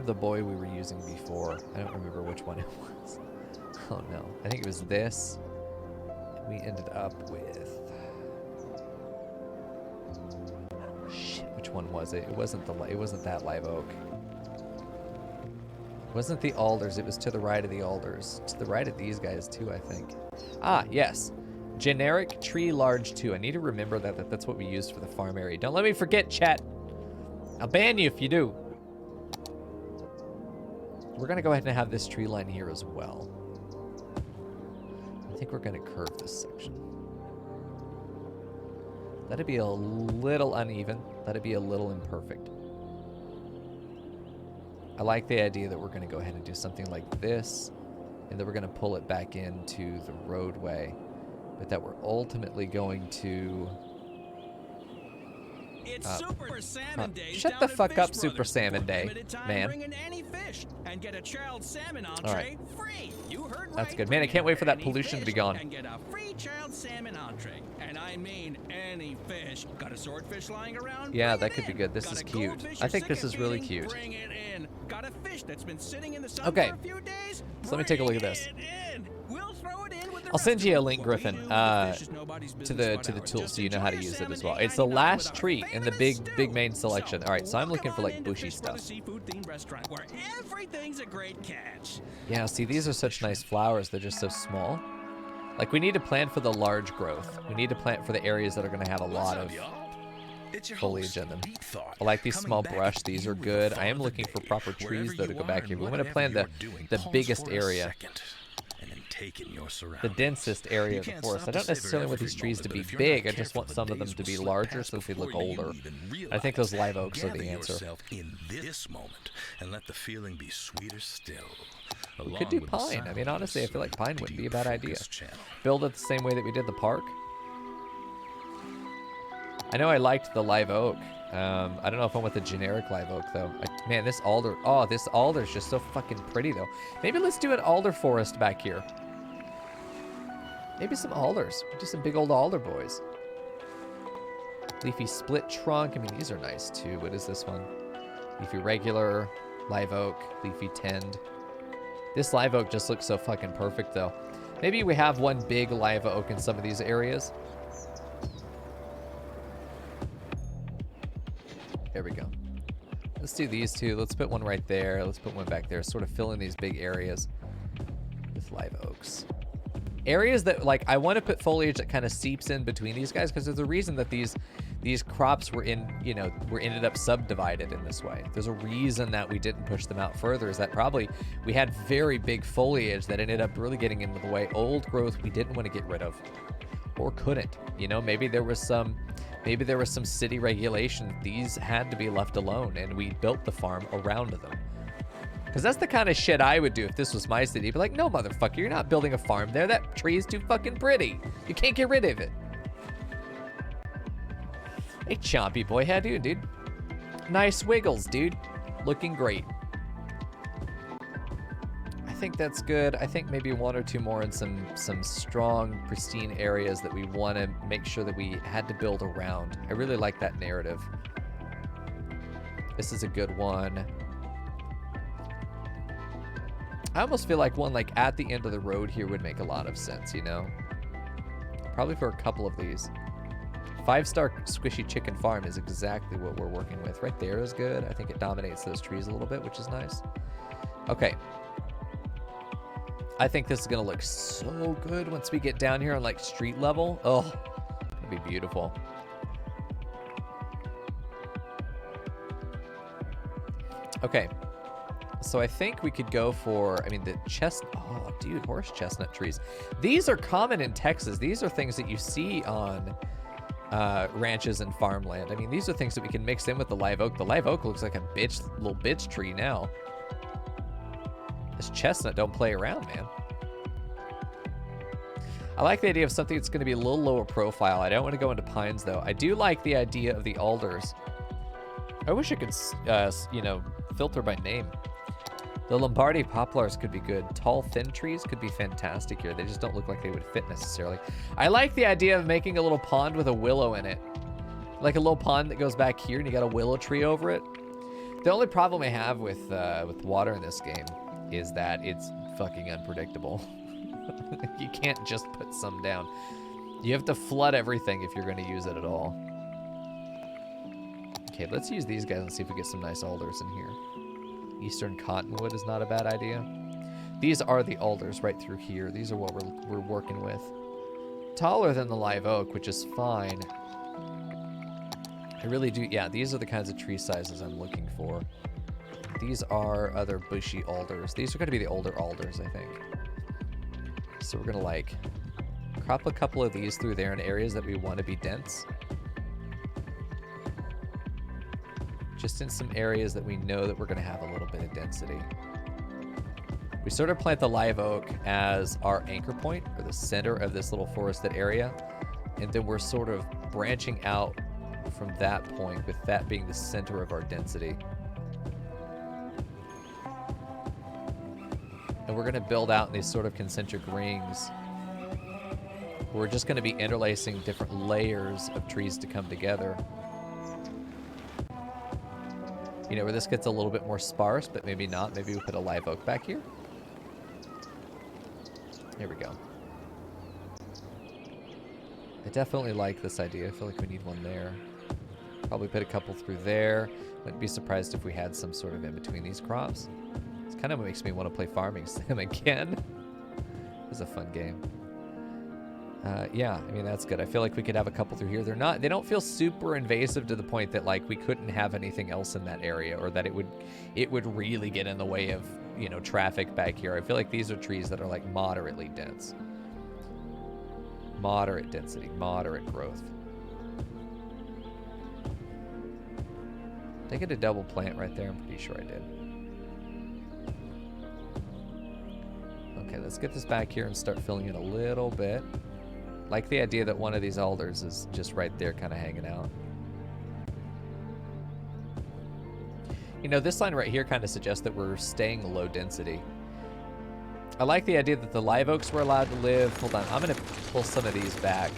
the boy we were using before. I don't remember which one it was. Oh no, I think it was this. We ended up with, shit, which one was it? It wasn't that live oak. It wasn't the alders, it was to the right of the alders. To the right of these guys too, I think. Ah, yes. Generic tree large 2. I need to remember that's what we used for the farm area. Don't let me forget, chat. I'll ban you if you do. We're gonna go ahead and have this tree line here as well. I think we're gonna curve this section. That'd be a little uneven. That'd be a little imperfect. I like the idea that we're gonna go ahead and do something like this, and then we're gonna pull it back into the roadway, but that we're ultimately going to... It's Super Salmon Day. Shut the fuck up, Super Salmon Day, man. Bring in any fish and get a child salmon entree right. free. You heard That's right. good. Man, I can't wait for that pollution to be gone. And get a free child salmon entree. And I mean any fish. Got a swordfish lying around? Yeah, Bring that it could be in. good. This Got is a cute. goldfish I you're think sick this of is really feeding? cute. Bring it in. Got a fish that's been sitting in the sun Okay. for a few days? So let me take a look at this. Bring it in. We'll throw it in with the I'll send you a rest of link, it. What we Griffin, do with the fish is nobody's to business the but ours. tool Just so you know how to enjoy use your it as salmon well. day It's the 99 last with our treat in the favorite big stew. main selection. All right, so I'm looking for welcome like on into bushy Fish Brother stuff. Seafood themed restaurant where everything's a great catch. Yeah, see, these are such nice flowers. They're just so small. Like, we need to plant for the large growth. We need to plant for the areas that are going to have a lot of foliage in them. I like these small brush. These are good. I am looking for proper trees, though, to go back here. We want to plant the biggest area. taken your the surroundings. densest area You of the can't forest. stop I to don't necessarily savor want every these trees to moment, be but if you're big. not I just want careful, some the of them days to be will slip larger past so they look before you older. even I think those realize. live oaks are Gather the answer. yourself in this moment and let the feeling be sweeter still. We along could do with the pine. I mean, sound honestly, I feel like pine wouldn't be a deep bad idea. focus channel. Build it the same way that we did the park. I know I liked the live oak. I don't know if I want the generic live oak, though. Man, this alder... Oh, this alder's just so fucking pretty, though. Maybe let's do an alder forest back here. Maybe some alders. Do some big old alder boys. Leafy split trunk. I mean, these are nice, too. What is this one? Leafy regular, live oak, leafy tend. This live oak just looks so fucking perfect, though. Maybe we have one big live oak in some of these areas. There we go. Let's do these two. Let's put one right there. Let's put one back there. Sort of fill in these big areas with live oaks. Areas that, like, I want to put foliage that kind of seeps in between these guys, because there's a reason that these crops were ended up subdivided in this way. There's a reason that we didn't push them out further, is that probably we had very big foliage that ended up really getting into the way. Old growth we didn't want to get rid of, or couldn't. You know, maybe there was some city regulation. These had to be left alone, and we built the farm around them. Because that's the kind of shit I would do if this was my city. Be like, no, motherfucker, you're not building a farm there. That tree is too fucking pretty. You can't get rid of it. Hey, chompy boy, how do you, dude? Nice wiggles, dude. Looking great. I think that's good. I think maybe one or two more in some strong, pristine areas that we want to make sure that we had to build around. I really like that narrative. This is a good one. I almost feel like one like at the end of the road here would make a lot of sense, you know? Probably for a couple of these. 5-star squishy chicken farm is exactly what we're working with. Right there is good. I think it dominates those trees a little bit, which is nice. Okay. I think this is going to look so good once we get down here on like street level. Oh, it'll be beautiful. Okay. So I think we could go for, I mean, the oh, dude, horse chestnut trees. These are common in Texas. These are things that you see on ranches and farmland. I mean, these are things that we can mix in with the live oak. The live oak looks like a little bitch tree now. This chestnut don't play around, man. I like the idea of something that's going to be a little lower profile. I don't want to go into pines, though. I do like the idea of the alders. I wish I could, you know, filter by name. The Lombardy poplars could be good. Tall, thin trees could be fantastic here. They just don't look like they would fit necessarily. I like the idea of making a little pond with a willow in it. Like a little pond that goes back here and you got a willow tree over it. The only problem I have with water in this game is that it's fucking unpredictable. You can't just put some down. You have to flood everything if you're going to use it at all. Okay, let's use these guys and see if we get some nice alders in here. Eastern cottonwood is not a bad idea. These are the alders right through here. These are what we're working with. Taller than the live oak, which is fine. I really do, yeah, these are the kinds of tree sizes I'm looking for. These are other bushy alders. These are going to be the older alders, I think. So we're going to like crop a couple of these through there in areas that we want to be dense. Just in some areas that we know that we're going to have a little bit of density. We sort of plant the live oak as our anchor point, or the center of this little forested area. And then we're sort of branching out from that point, with that being the center of our density. And we're going to build out in these sort of concentric rings. We're just going to be interlacing different layers of trees to come together. You know, where this gets a little bit more sparse, but maybe not. Maybe we put a live oak back here. Here we go. I definitely like this idea. I feel like we need one there. Probably put a couple through there. Wouldn't be surprised if we had some sort of in between these crops. It's kind of what makes me want to play Farming Sim again. It was a fun game. Yeah, I mean, that's good. I feel like we could have a couple through here. They don't feel super invasive to the point that like we couldn't have anything else in that area, or that it would really get in the way of you know, traffic back here. I feel like these are trees that are like moderately dense. Moderate density, moderate growth. Did I get a double plant right there? I'm pretty sure I did. Okay, let's get this back here and start filling it a little bit. Like the idea that one of these alders is just right there kind of hanging out. You know, this line right here kind of suggests that we're staying low density. I like the idea that the live oaks were allowed to live. Hold on, I'm going to pull some of these back.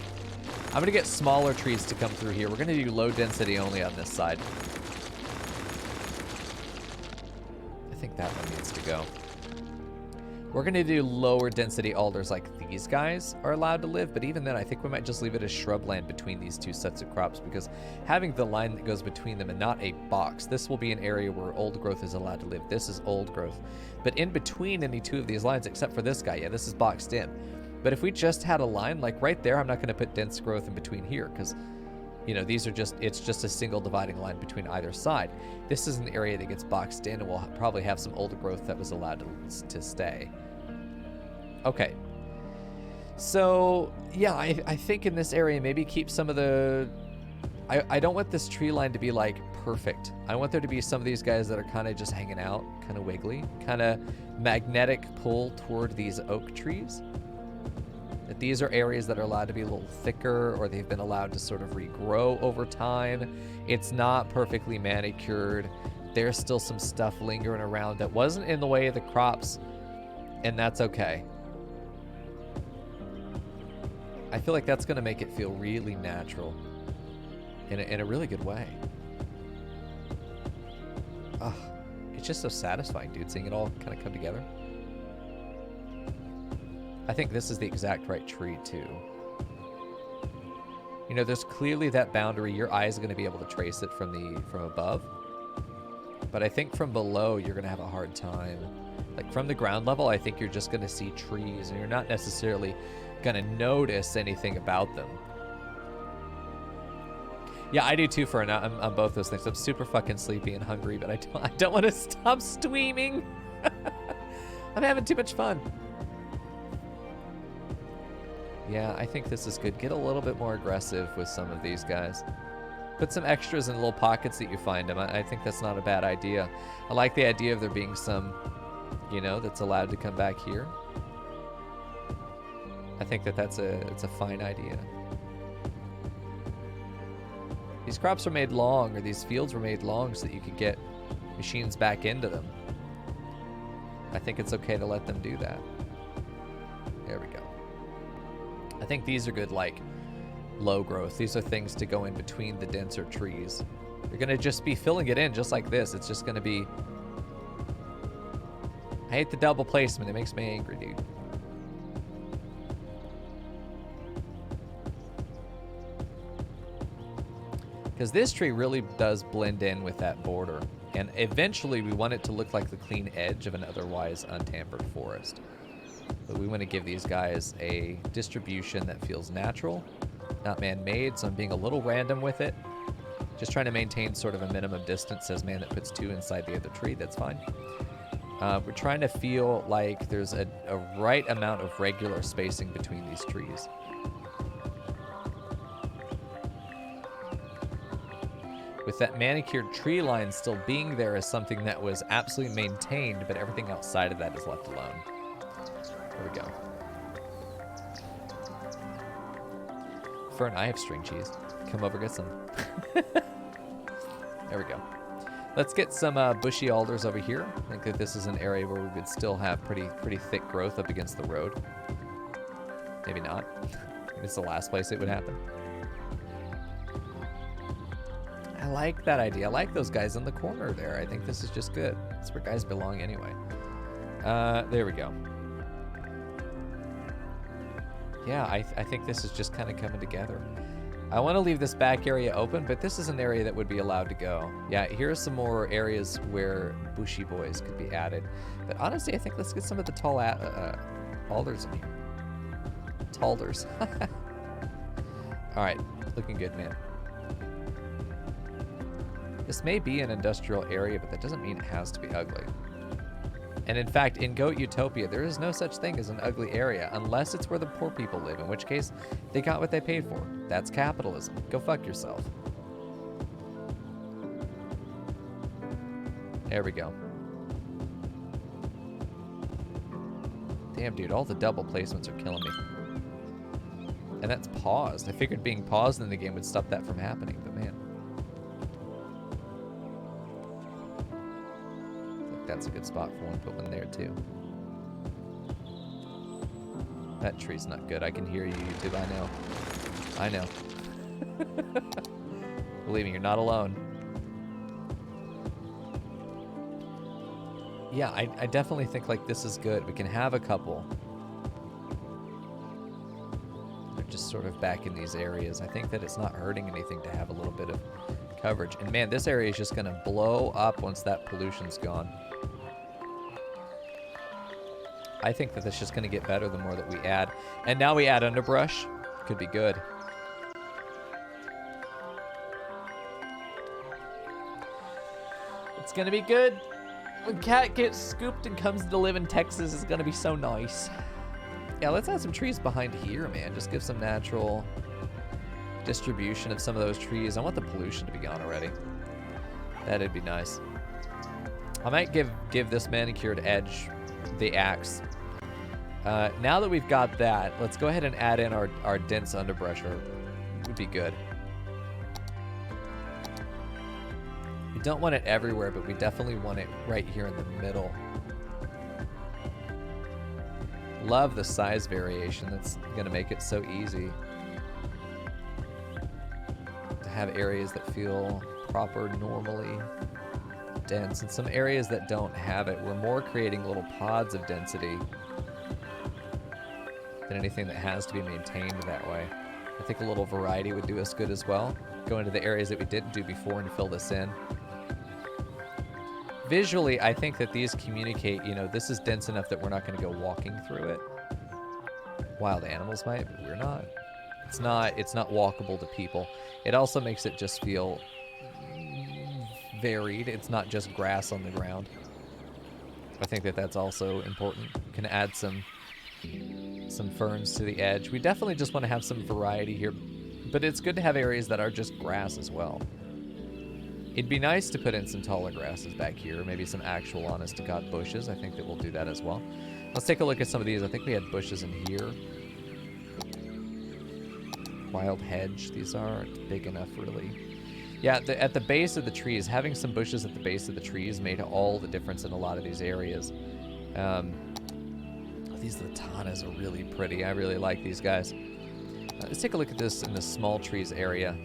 I'm going to get smaller trees to come through here. We're going to do low density only on this side. I think that one needs to go. We're going to do lower density alders like these guys are allowed to live, but even then I think we might just leave it as shrubland between these two sets of crops, because having the line that goes between them and not a box, this will be an area where old growth is allowed to live. This is old growth. But in between any two of these lines, except for this guy, yeah, this is boxed in. But if we just had a line, like right there, I'm not going to put dense growth in between here, because, you know, these are just, it's just a single dividing line between either side. This is an area that gets boxed in, and we'll probably have some old growth that was allowed to stay. Okay. So, yeah, I think in this area, maybe keep some of the... I don't want this tree line to be, like, perfect. I want there to be some of these guys that are kind of just hanging out, kind of wiggly, kind of magnetic pull toward these oak trees. That these are areas that are allowed to be a little thicker, or they've been allowed to sort of regrow over time. It's not perfectly manicured. There's still some stuff lingering around that wasn't in the way of the crops, and that's okay. I feel like that's going to make it feel really natural in a really good way. Ugh, it's just so satisfying, dude, seeing it all kind of come together. I think this is the exact right tree, too. You know, there's clearly that boundary. Your eye is going to be able to trace it from above. But I think from below, you're going to have a hard time. Like, from the ground level, I think you're just going to see trees, and you're not necessarily going to notice anything about them. Yeah, I do too on both those things. I'm super fucking sleepy and hungry, but I don't want to stop streaming. I'm having too much fun. Yeah, I think this is good. Get a little bit more aggressive with some of these guys. Put some extras in little pockets that you find them. I think that's not a bad idea. I like the idea of there being some, you know, that's allowed to come back here. I think it's a fine idea. These crops are made long, or these fields were made long so that you could get machines back into them. I think it's okay to let them do that. There we go. I think these are good, like, low growth. These are things to go in between the denser trees. You're going to just be filling it in just like this. It's just going to be... I hate the double placement. It makes me angry, dude. Because this tree really does blend in with that border. And eventually we want it to look like the clean edge of an otherwise untampered forest. But we want to give these guys a distribution that feels natural, not man-made, so I'm being a little random with it. Just trying to maintain sort of a minimum distance. Says man that puts two inside the other tree, that's fine. We're trying to feel like there's a right amount of regular spacing between these trees. With that manicured tree line still being there as something that was absolutely maintained, but everything outside of that is left alone. There we go. Fern, I have string cheese. Come over, get some. There we go. Let's get some bushy alders over here. I think that this is an area where we would still have pretty thick growth up against the road. Maybe not. Maybe it's the last place it would happen. I like that idea. I like those guys in the corner there. I think this is just good. That's where guys belong anyway. There we go. Yeah, I think this is just kind of coming together. I want to leave this back area open, but this is an area that would be allowed to go. Yeah, here are some more areas where bushy boys could be added. But honestly, I think let's get some of the tall alders in here. Talders. All right, looking good, man. This may be an industrial area, but that doesn't mean it has to be ugly. And in fact, in Goat Utopia, there is no such thing as an ugly area unless it's where the poor people live, in which case they got what they paid for. That's capitalism. Go fuck yourself. There we go. Damn, dude, all the double placements are killing me. And that's paused. I figured being paused in the game would stop that from happening, but man. I think that's a good spot for one. Put one there, too. That tree's not good. I can hear you, YouTube. I know. I know. Believe me, you're not alone. Yeah, I definitely think, like, this is good. We can have a couple. They're just sort of back in these areas. I think that it's not hurting anything to have a little bit of coverage. And, man, this area is just going to blow up once that pollution's gone. I think that it's just going to get better the more that we add. And now we add underbrush. Could be good. It's going to be good. When Cat gets scooped and comes to live in Texas, it's gonna be so nice. Yeah, let's add some trees behind here, man. Just give some natural distribution of some of those trees. I want the pollution to be gone already. That'd be nice. I might give this manicured edge the axe. Now that we've got that, let's go ahead and add in our dense underbrush. Would be good. We don't want it everywhere, but we definitely want it right here in the middle. Love the size variation. That's going to make it so easy to have areas that feel proper, normally dense, and some areas that don't have it. We're more creating little pods of density than anything that has to be maintained that way. I think a little variety would do us good as well. Go into the areas that we didn't do before and fill this in. Visually, I think that these communicate, you know, this is dense enough that we're not going to go walking through it. Wild animals might, but we're not. It's not walkable to people. It also makes it just feel varied. It's not just grass on the ground. I think that that's also important. We can add some ferns to the edge. We definitely just want to have some variety here, but it's good to have areas that are just grass as well. It'd be nice to put in some taller grasses back here, maybe some actual honest-to-God bushes. I think that we'll do that as well. Let's take a look at some of these. I think we had bushes in here. Wild hedge. These aren't big enough, really. Yeah, at the base of the trees, having some bushes at the base of the trees made all the difference in a lot of these areas. These latanas are really pretty. I really like these guys. Let's take a look at this in the small trees area.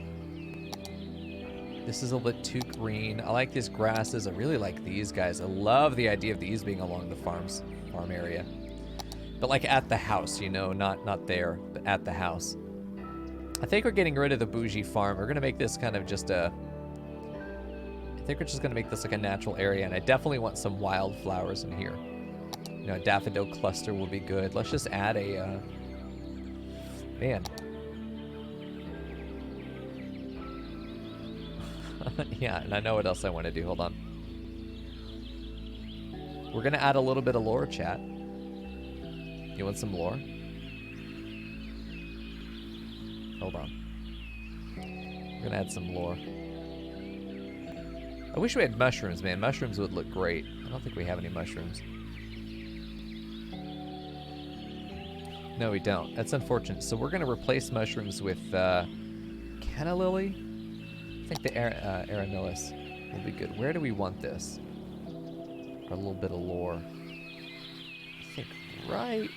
This is a little bit too green. I like these grasses. I really like these guys. I love the idea of these being along the farm area. But like at the house, you know, not there, but at the house. I think we're getting rid of the bougie farm. We're going to make this kind of just a... I think we're just going to make this like a natural area, and I definitely want some wildflowers in here. You know, a daffodil cluster will be good. Let's just add a... Man. Yeah, and I know what else I want to do. Hold on. We're going to add a little bit of lore, chat. You want some lore? Hold on. We're going to add some lore. I wish we had mushrooms, man. Mushrooms would look great. I don't think we have any mushrooms. No, we don't. That's unfortunate. So we're going to replace mushrooms with canna lily. I think the Aranillis will be good. Where do we want this? For a little bit of lore. I think right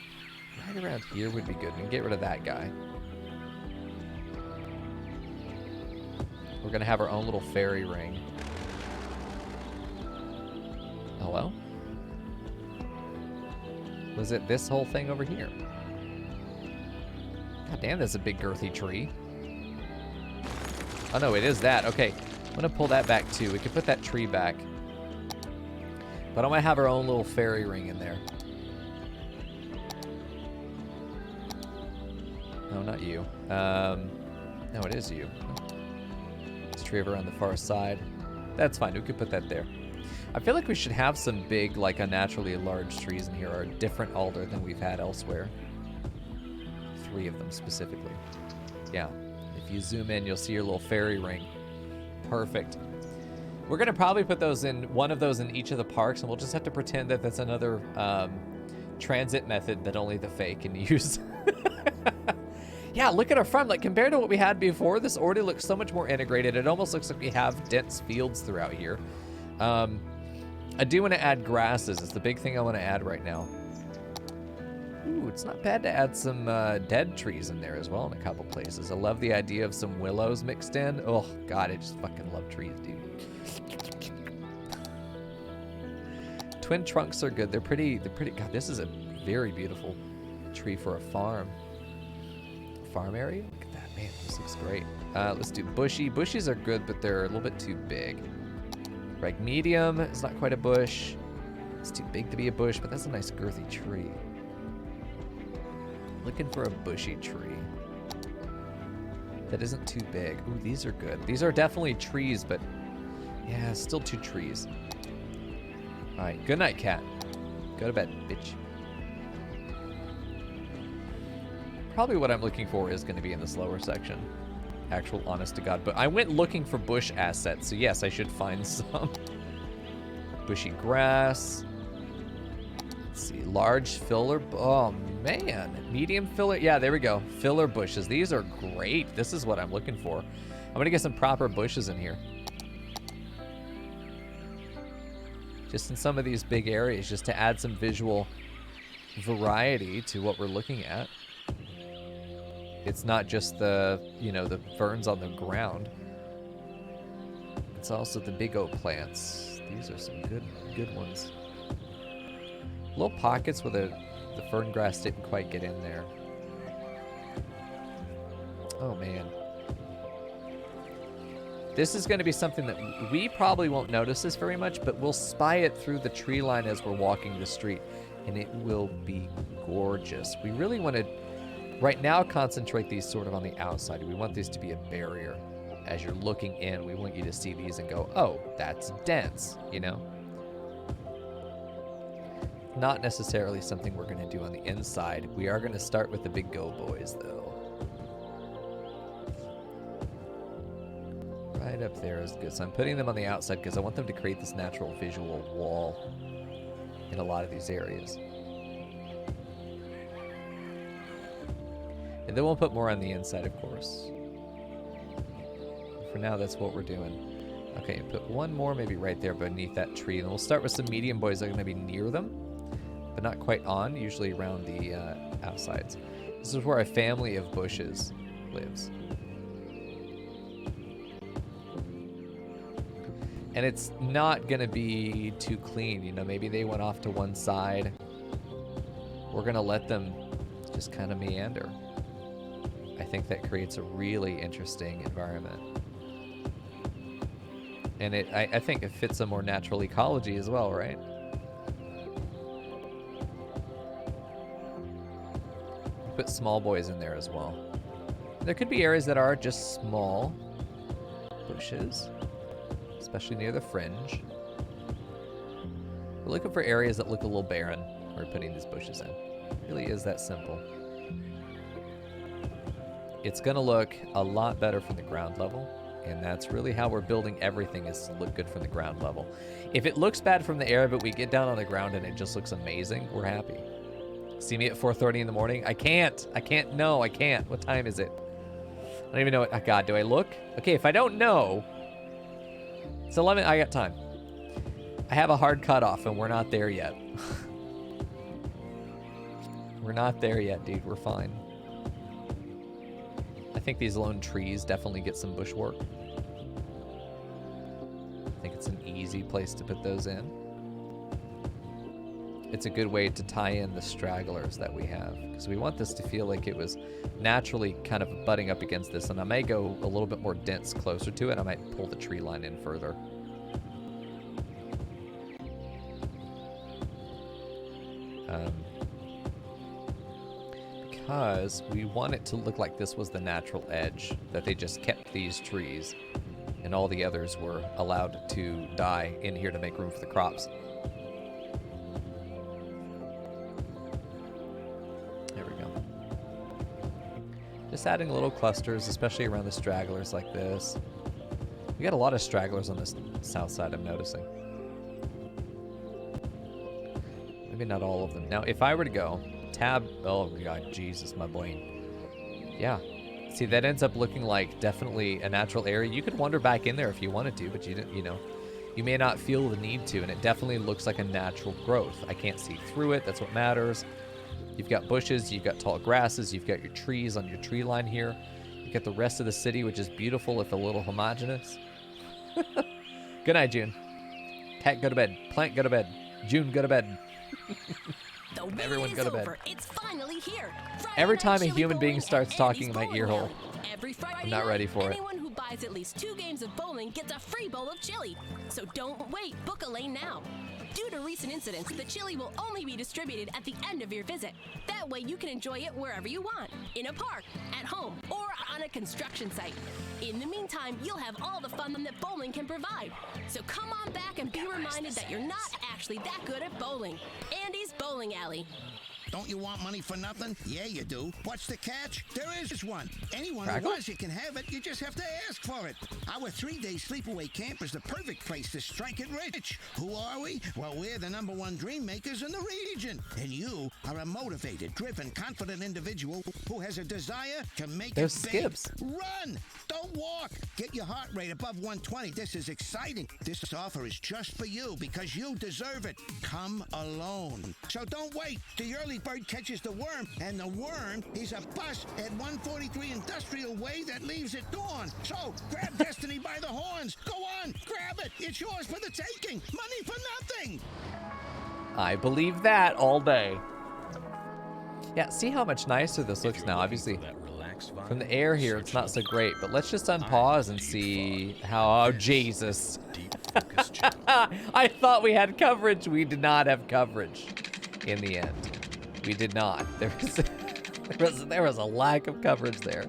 around here would be good. We can get rid of that guy. We're going to have our own little fairy ring. Hello? Was it this whole thing over here? God damn, that's a big girthy tree. Oh no, it is that. Okay, I'm gonna pull that back too. We can put that tree back. But I might have our own little fairy ring in there. No, not you. No, it is you. This tree over on the far side. That's fine, we could put that there. I feel like we should have some big, like unnaturally large trees in here, or a different alder than we've had elsewhere. 3 of them specifically. Yeah. If you zoom in, you'll see your little fairy ring. Perfect. We're going to probably put those in, one of those in each of the parks, and we'll just have to pretend that that's another transit method that only the Fae can use. Yeah, look at our farm. Like, compared to what we had before, this already looks so much more integrated. It almost looks like we have dense fields throughout here. I do want to add grasses. It's the big thing I want to add right now. Ooh, it's not bad to add some dead trees in there as well in a couple places. I love the idea of some willows mixed in. Oh, God, I just fucking love trees, dude. Twin trunks are good. They're pretty. God, this is a very beautiful tree for a farm. Farm area? Look at that, man. This looks great. Let's do bushy. Bushies are good, but they're a little bit too big. Like medium, it's not quite a bush. It's too big to be a bush, but that's a nice girthy tree. Looking for a bushy tree that isn't too big. Ooh, these are good. These are definitely trees, but yeah, still 2 trees. All right, good night, cat. Go to bed, bitch. Probably what I'm looking for is going to be in this lower section. Actual honest to God. But I went looking for bush assets, so yes, I should find some. Bushy grass. Let's see, large filler. Oh, man. Medium filler. Yeah, there we go. Filler bushes. These are great. This is what I'm looking for. I'm going to get some proper bushes in here. Just in some of these big areas, just to add some visual variety to what we're looking at. It's not just the, you know, the ferns on the ground. It's also the big oak plants. These are some good ones. Little pockets where the fern grass didn't quite get in there. Oh, man. This is going to be something that we probably won't notice this very much, but we'll spy it through the tree line as we're walking the street, and it will be gorgeous. We really want to, right now, concentrate these sort of on the outside. We want these to be a barrier. As you're looking in, we want you to see these and go, oh, that's dense, you know? Not necessarily something we're going to do on the inside. We are going to start with the big go boys, though. Right up there is good. So I'm putting them on the outside because I want them to create this natural visual wall in a lot of these areas. And then we'll put more on the inside, of course. For now, that's what we're doing. Okay, put one more maybe right there beneath that tree. And we'll start with some medium boys that are going to be near them, but not quite on, usually around the outsides. This is where a family of bushes lives. And it's not going to be too clean. You know, maybe they went off to one side. We're going to let them just kind of meander. I think that creates a really interesting environment. And I think it fits a more natural ecology as well, right? Put small boys in there as well. There could be areas that are just small bushes, especially near the fringe. We're looking for areas that look a little barren when we're putting these bushes in. It really is that simple. It's going to look a lot better from the ground level, and that's really how we're building everything, is to look good from the ground level. If it looks bad from the air, but we get down on the ground and it just looks amazing, we're happy. See me at 4:30 in the morning? I can't. No, I can't. What time is it? I don't even know. Oh, God, do I look? Okay, if I don't know, it's 11. I got time. I have a hard cutoff, and we're not there yet. We're not there yet, dude. We're fine. I think these lone trees definitely get some bush work. I think it's an easy place to put those in. It's a good way to tie in the stragglers that we have, because we want this to feel like it was naturally kind of butting up against this, and I may go a little bit more dense closer to it. I might pull the tree line in further. Because we want it to look like this was the natural edge, that they just kept these trees and all the others were allowed to die in here to make room for the crops. There we go. Just adding little clusters, especially around the stragglers like this. We got a lot of stragglers on this south side, I'm noticing. Maybe not all of them. Now, if I were to go, tab, oh god, Jesus, my boy. Yeah. See, that ends up looking like definitely a natural area. You could wander back in there if you wanted to, but you didn't, you know, you may not feel the need to, and it definitely looks like a natural growth. I can't see through it. That's what matters. You've got bushes, you've got tall grasses, you've got your trees on your tree line here. You've got the rest of the city, which is beautiful if a little homogeneous. Good night, June. Cat, go to bed. Plant, go to bed. June, go to bed. The wait Everyone is go to bed. over. It's finally here. Friday Every night time a chili human being bowling starts at talking Andy's in my Bowling ear hole, Alley. Every Friday I'm not night, ready for it. anyone who buys at least 2 games of bowling gets a free bowl of chili. So don't wait. Book a lane now. Due to recent incidents, the chili will only be distributed at the end of your visit. That way you can enjoy it wherever you want, in a park, at home, or on a construction site. In the meantime, you'll have all the fun that bowling can provide. So come on back and be reminded that you're not actually that good at bowling. Andy's Bowling Alley. Don't you want money for nothing? Yeah, you do. What's the catch? There is one. Anyone Crackle? who wants it can have it. You just have to ask for it. Our 3-day sleepaway camp is the perfect place to strike it rich. Who are we? Well, we're the #1 dream makers in the region. And you are a motivated, driven, confident individual who has a desire to make There's it big. skips. Run! Don't walk! Get your heart rate above 120. This is exciting. This offer is just for you because you deserve it. Come alone. So don't wait. The early bird catches the worm, and the worm is a bus at 143 Industrial Way that leaves at dawn. So grab destiny by the horns. Go on, grab it. It's yours for the taking. Money for nothing. I believe that all day. Yeah, see how much nicer this looks now. Obviously, from the air here, it's not so great, but let's just unpause and see how, oh, Jesus. I thought we had coverage. We did not have coverage in the end. We did not. There was a lack of coverage there.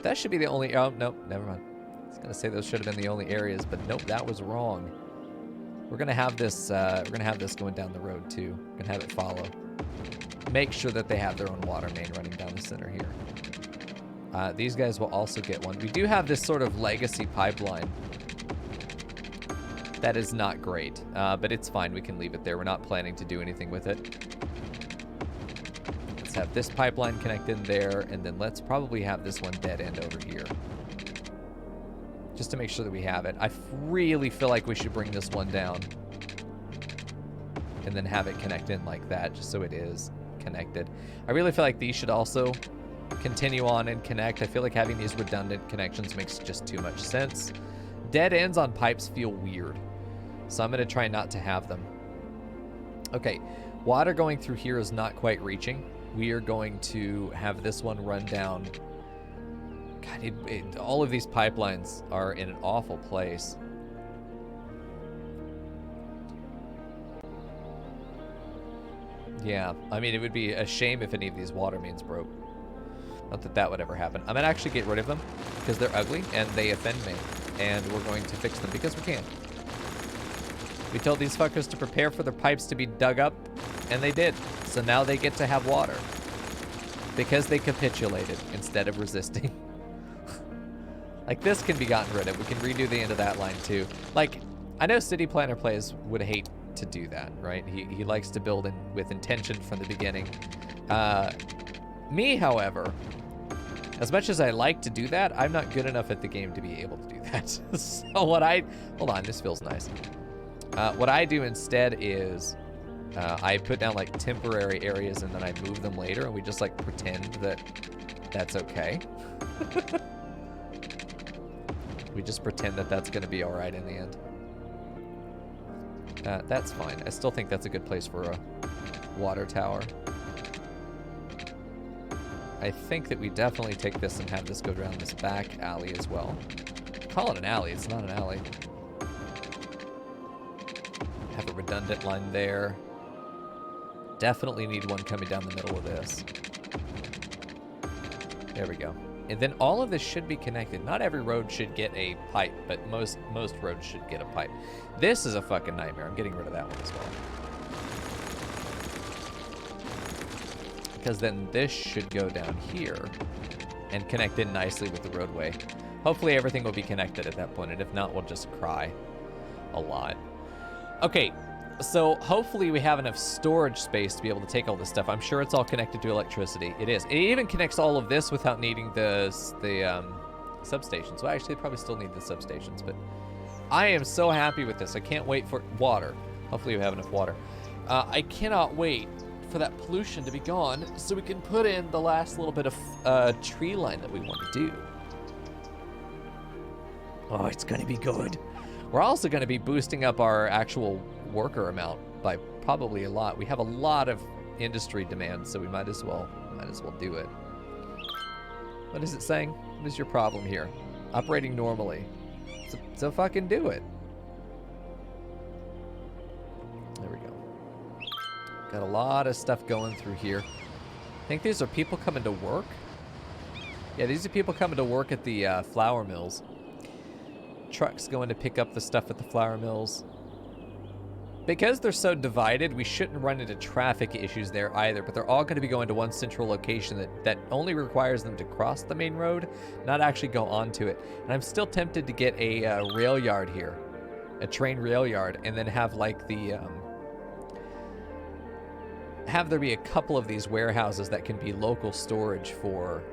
That should be the only, oh, nope, never mind. I was gonna say those should have been the only areas, but nope, that was wrong. We're gonna have this going down the road too. We're gonna have it follow. Make sure that they have their own water main running down the center here. These guys will also get one. We do have this sort of legacy pipeline. That is not great, but it's fine. We can leave it there. We're not planning to do anything with it. Let's have this pipeline connect in there, and then let's probably have this one dead end over here. Just to make sure that we have it. I really feel like we should bring this one down and then have it connect in like that, just so it is connected. I really feel like these should also continue on and connect. I feel like having these redundant connections makes just too much sense. Dead ends on pipes feel weird, so I'm going to try not to have them. Okay, water going through here is not quite reaching. We are going to have this one run down. God, all of these pipelines are in an awful place. Yeah, I mean, it would be a shame if any of these water mains broke. Not that that would ever happen. I'm going to actually get rid of them because they're ugly and they offend me. And we're going to fix them because we can. We told these fuckers to prepare for their pipes to be dug up, and they did. So now they get to have water. Because they capitulated instead of resisting. Like, this can be gotten rid of. We can redo the end of that line, too. Like, I know City Planner Plays would hate to do that, right? He likes to build in with intention from the beginning. Me, however, as much as I like to do that, I'm not good enough at the game to be able to do that. So hold on, this feels nice. What I do instead is I put down like temporary areas and then I move them later and we just like pretend that that's okay. We just pretend that that's going to be all right in the end. That's fine. I still think that's a good place for a water tower. I think that we definitely take this and have this go down this back alley as well. Call it an alley. It's not an alley. Have a redundant line there. Definitely need one coming down the middle of this. There we go. and then all of this should be connected. Not every road should get a pipe, but most roads should get a pipe. This is a fucking nightmare. I'm getting rid of that one as well. Because then this should go down here and connect in nicely with the roadway. Hopefully everything will be connected at that point, and if not, we'll just cry a lot. Okay, so hopefully we have enough storage space to be able to take all this stuff. I'm sure it's all connected to electricity. It is. It even connects all of this without needing the substations. Well, actually, they probably still need the substations, but I am so happy with this. I can't wait for water. Hopefully we have enough water. I cannot wait for that pollution to be gone so we can put in the last little bit of tree line that we want to do. Oh, it's going to be good. We're also going to be boosting up our actual worker amount by probably a lot. We have a lot of industry demand, so we might as well do it. What is it saying? What is your problem here? Operating normally. So fucking do it. There we go. Got a lot of stuff going through here. I think these are people coming to work. Yeah, these are people coming to work at the flour mills. Trucks going to pick up the stuff at the flour mills. Because they're so divided, we shouldn't run into traffic issues there either, but they're all going to be going to one central location that only requires them to cross the main road, not actually go onto it. And I'm still tempted to get a rail yard here, a train rail yard, and then have like the have there be a couple of these warehouses that can be local storage for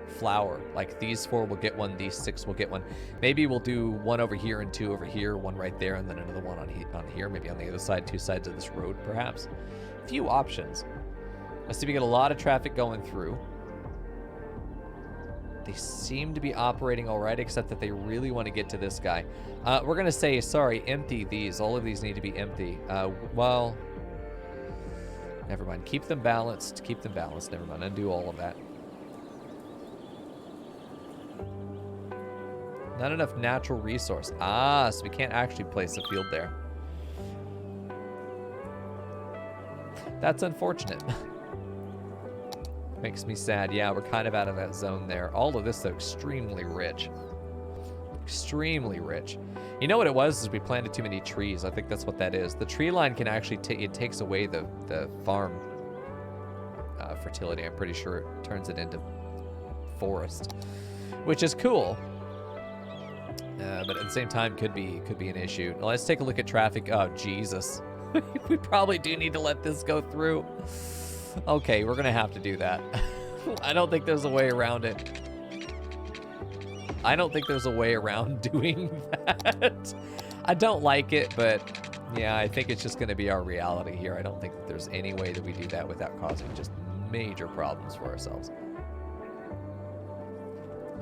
flour. Like these 4 will get one, these 6 will get one. Maybe we'll do 1 over here and 2 over here, 1 right there, and then another one on here, maybe on the other side, 2 sides of this road perhaps. A few options. I see we get a lot of traffic going through. They seem to be operating all right, except that they really want to get to this guy. We're going to say, sorry, empty these. All of these need to be empty. Well, never mind. Keep them balanced. Keep them balanced. Never mind. Undo all of that. Not enough natural resource. Ah, so we can't actually place a field there. That's unfortunate. Makes me sad. Yeah, we're kind of out of that zone there. All of this, though, extremely rich. Extremely rich. You know what it was? Is we planted too many trees. I think that's what that is. The tree line can actually it takes away the farm fertility. I'm pretty sure it turns it into forest, which is cool. But at the same time, could be an issue. Now, let's take a look at traffic. Oh, Jesus. We probably do need to let this go through. Okay, we're going to have to do that. I don't think there's a way around it. I don't think there's a way around doing that. I don't like it, but yeah, I think it's just going to be our reality here. I don't think that there's any way that we do that without causing just major problems for ourselves.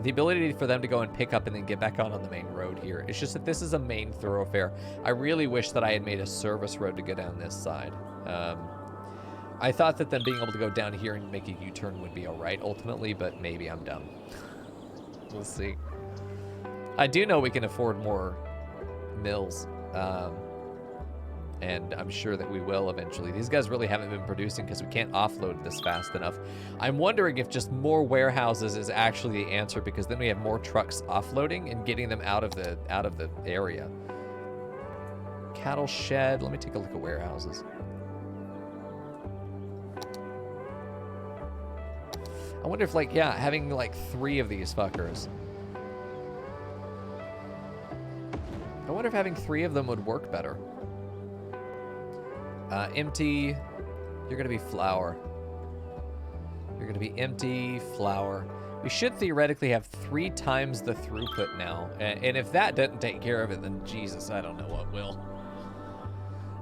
The ability for them to go and pick up and then get back on the main road here. It's just that this is a main thoroughfare. I really wish that I had made a service road to go down this side. I thought that them being able to go down here and make a U-turn would be all right ultimately, but maybe I'm dumb. We'll see. I do know we can afford more mills, and I'm sure that we will eventually. These guys really haven't been producing because we can't offload this fast enough. I'm wondering if just more warehouses is actually the answer, because then we have more trucks offloading and getting them out of the area. Cattle shed. Let me take a look at warehouses. I wonder if, like, yeah, having like 3 of these fuckers. I wonder if having 3 of them would work better. Empty. You're going to be flour. You're going to be empty, flour. We should theoretically have 3 times the throughput now. And if that doesn't take care of it, then Jesus, I don't know what will.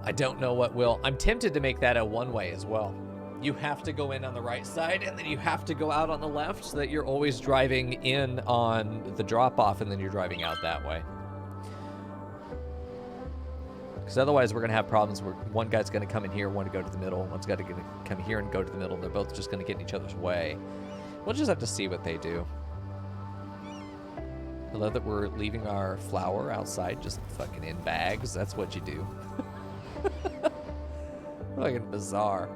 I don't know what will. I'm tempted to make that a one-way as well. You have to go in on the right side, and then you have to go out on the left, so that you're always driving in on the drop-off, and then you're driving out that way. Because otherwise, we're going to have problems where one guy's going to come in here, one to go to the middle, one's got to come here and go to the middle. They're both just going to get in each other's way. We'll just have to see what they do. I love that we're leaving our flour outside, just fucking in bags. That's what you do. Fucking bizarre.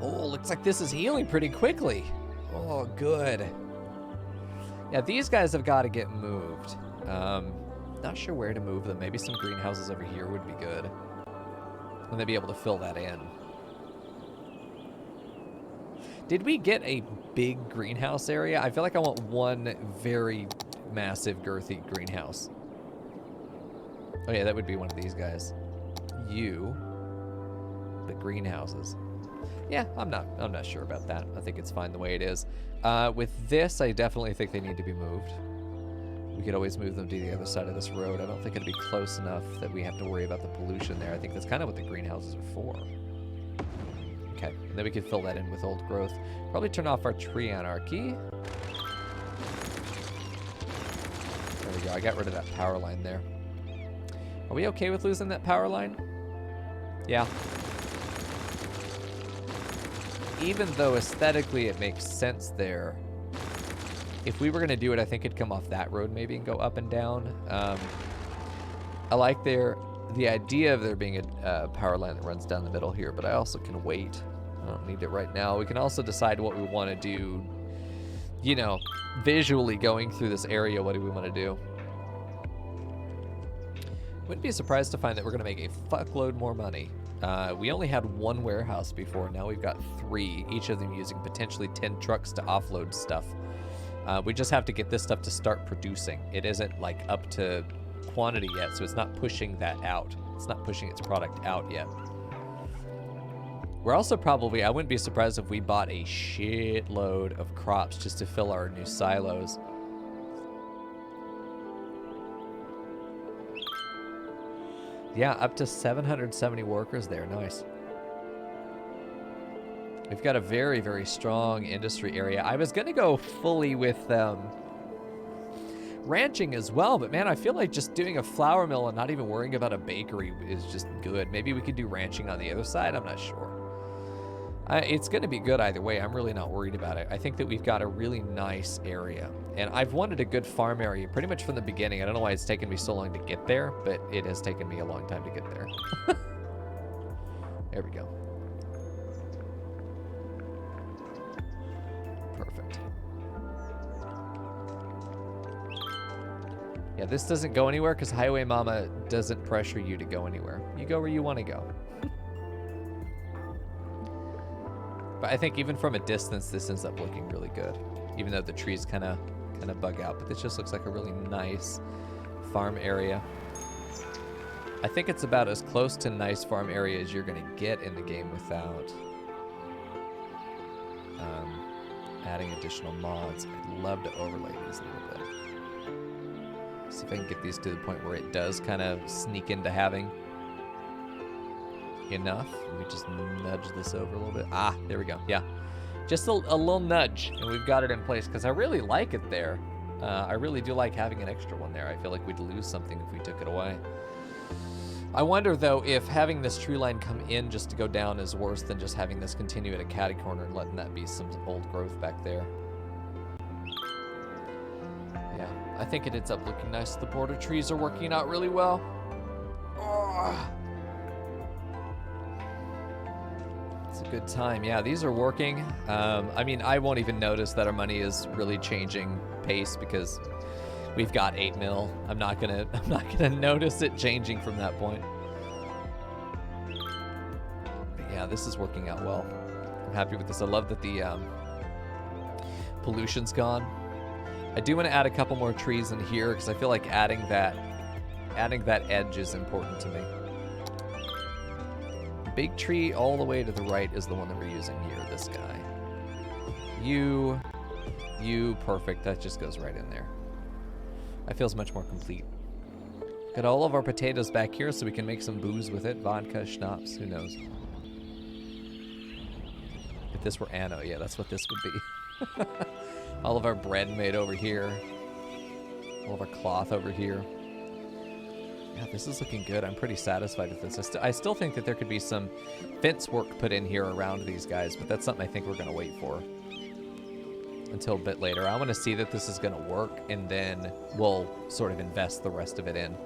Oh, looks like this is healing pretty quickly. Oh, good. Yeah, these guys have got to get moved. Not sure where to move them. Maybe some greenhouses over here would be good. And they'd be able to fill that in. Did we get a big greenhouse area? I feel like I want one very massive, girthy greenhouse. Oh yeah, that would be one of these guys. You. The greenhouses. Yeah, I'm not sure about that. I think it's fine the way it is. With this, I definitely think they need to be moved. We could always move them to the other side of this road. I don't think it'd be close enough that we have to worry about the pollution there. I think that's kind of what the greenhouses are for. Okay, and then we can fill that in with old growth. Probably turn off our tree anarchy. There we go. I got rid of that power line there. Are we okay with losing that power line? Yeah. Even though aesthetically it makes sense there, if we were going to do it, I think it'd come off that road maybe and go up and down. I like the idea of there being a power line that runs down the middle here, but I also can wait. I don't need it right now. We can also decide what we want to do, you know, visually going through this area. What do we want to do? Wouldn't be surprised to find that we're going to make a fuckload more money. We only had one warehouse before. Now we've got 3, each of them using potentially 10 trucks to offload stuff. We just have to get this stuff to start producing. It isn't like up to quantity yet, so it's not pushing that out. It's not pushing its product out yet. We're also probably, I wouldn't be surprised if we bought a shitload of crops just to fill our new silos. Yeah, up to 770 workers there. Nice. We've got a very, very strong industry area. I was going to go fully with ranching as well, but man, I feel like just doing a flour mill and not even worrying about a bakery is just good. Maybe we could do ranching on the other side. I'm not sure. It's going to be good either way. I'm really not worried about it. I think that we've got a really nice area, and I've wanted a good farm area pretty much from the beginning. I don't know why it's taken me so long to get there, but it has taken me a long time to get there. There we go. Perfect. Yeah, this doesn't go anywhere because Highway Mama doesn't pressure you to go anywhere. You go where you want to go. But I think even from a distance, this ends up looking really good. Even though the trees kind of bug out. But this just looks like a really nice farm area. I think it's about as close to nice farm area as you're going to get in the game without adding additional mods. I'd love to overlay these a little bit. See if I can get these to the point where it does kind of sneak into having enough. Let me just nudge this over a little bit. Ah, there we go. Yeah, just a little nudge, and we've got it in place because I really like it there. I really do like having an extra one there. I feel like we'd lose something if we took it away. I wonder, though, if having this tree line come in just to go down is worse than just having this continue at a catty corner and letting that be some old growth back there. Yeah, I think it ends up looking nice. The border trees are working out really well. Oh. It's a good time. Yeah, these are working. I mean, I won't even notice that our money is really changing pace because we've got 8 mil. I'm not gonna notice it changing from that point. But yeah, this is working out well. I'm happy with this. I love that the pollution's gone. I do want to add a couple more trees in here because I feel like adding that edge is important to me. Big tree all the way to the right is the one that we're using here. This guy. You, perfect. That just goes right in there. That feels much more complete. Got all of our potatoes back here so we can make some booze with it. Vodka, schnapps, who knows. If this were Anno, yeah, that's what this would be. All of our bread made over here. All of our cloth over here. Yeah, this is looking good. I'm pretty satisfied with this. I still think that there could be some fence work put in here around these guys, but that's something I think we're going to wait for until a bit later. I want to see that this is going to work, and then we'll sort of invest the rest of it in.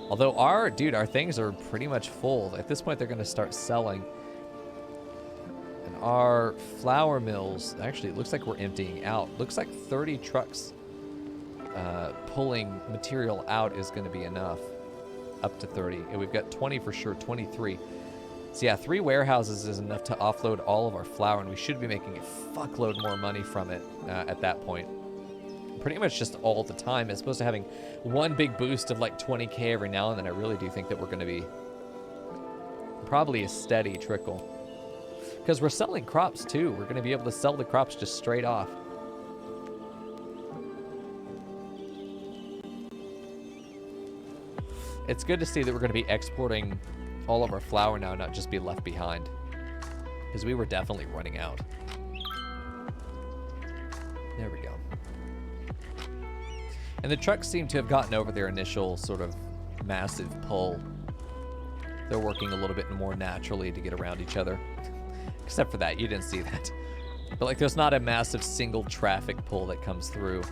Although our things are pretty much full. At this point, they're going to start selling. And our flour mills, actually, it looks like we're emptying out. Looks like 30 trucks pulling material out is going to be enough. Up to 30. And we've got 20 for sure, 23. So yeah, 3 warehouses is enough to offload all of our flour, and we should be making a fuckload more money from it at that point. Pretty much just all the time, as opposed to having one big boost of like 20k every now and then. I really do think that we're going to be probably a steady trickle. Because we're selling crops too. We're going to be able to sell the crops just straight off. It's good to see that we're going to be exporting all of our flour now, not just be left behind. Because we were definitely running out. There we go. And the trucks seem to have gotten over their initial sort of massive pull. They're working a little bit more naturally to get around each other. Except for that, you didn't see that. But like, there's not a massive single traffic pull that comes through.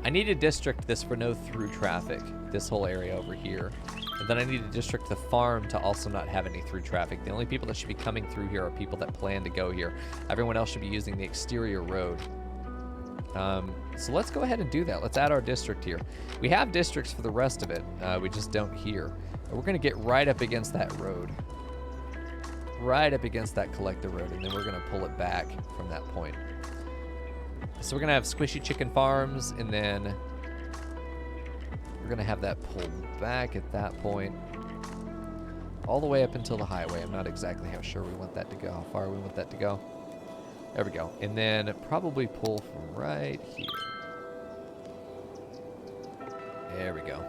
I need to district this for no through traffic, this whole area over here. And then I need to district the farm to also not have any through traffic. The only people that should be coming through here are people that plan to go here. Everyone else should be using the exterior road. So let's go ahead and do that. Let's add our district here. We have districts for the rest of it. We just don't here. And we're going to get right up against that road. Right up against that collector road, and then we're going to pull it back from that point. So we're going to have squishy chicken farms, and then we're going to have that pulled back at that point. All the way up until the highway. I'm not exactly how sure we want that to go, how far we want that to go. There we go. And then probably pull from right here. There we go.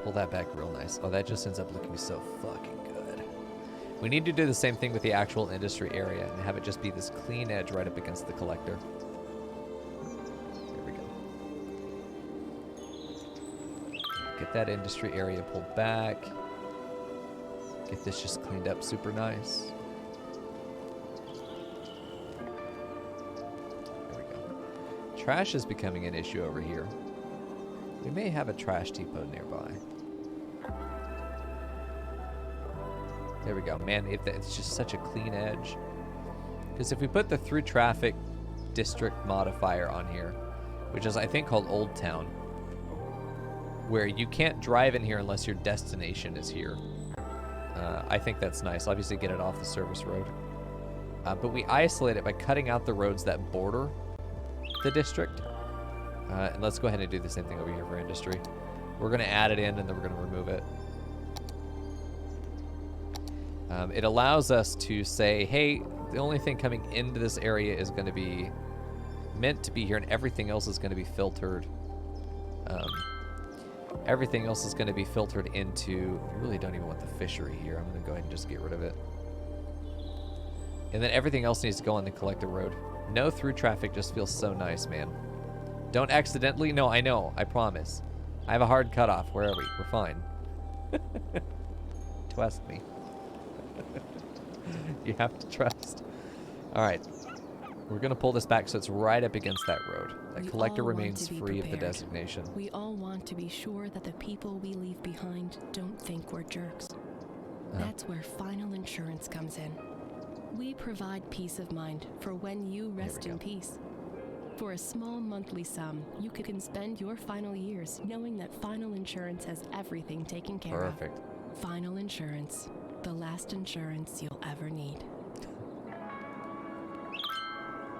Pull that back real nice. Oh, that just ends up looking so fucking good. We need to do the same thing with the actual industry area and have it just be this clean edge right up against the collector. There we go. Get that industry area pulled back. Get this just cleaned up super nice. There we go. Trash is becoming an issue over here. We may have a trash depot nearby. There we go. Man, it's just such a clean edge. Because if we put the through traffic district modifier on here, which is I think called Old Town, where you can't drive in here unless your destination is here. I think that's nice. Obviously get it off the service road. But we isolate it by cutting out the roads that border the district. And let's go ahead and do the same thing over here for industry. We're going to add it in and then we're going to remove it. It allows us to say, hey, the only thing coming into this area is going to be meant to be here, and everything else is going to be filtered. Everything else is going to be filtered into... I really don't even want the fishery here. I'm going to go ahead and just get rid of it. And then everything else needs to go on the collector road. No through traffic just feels so nice, man. Don't accidentally... No, I know. I promise. I have a hard cutoff. Where are we? We're fine. Trust me. You have to trust. All right. We're going to pull this back so it's right up against that road. That collector remains free of the designation. We all want to be sure that the people we leave behind don't think we're jerks. That's where final insurance comes in. We provide peace of mind for when you rest in peace. For a small monthly sum, you can spend your final years knowing that Final Insurance has everything taken care of. Perfect. Final Insurance, the last insurance you'll ever need.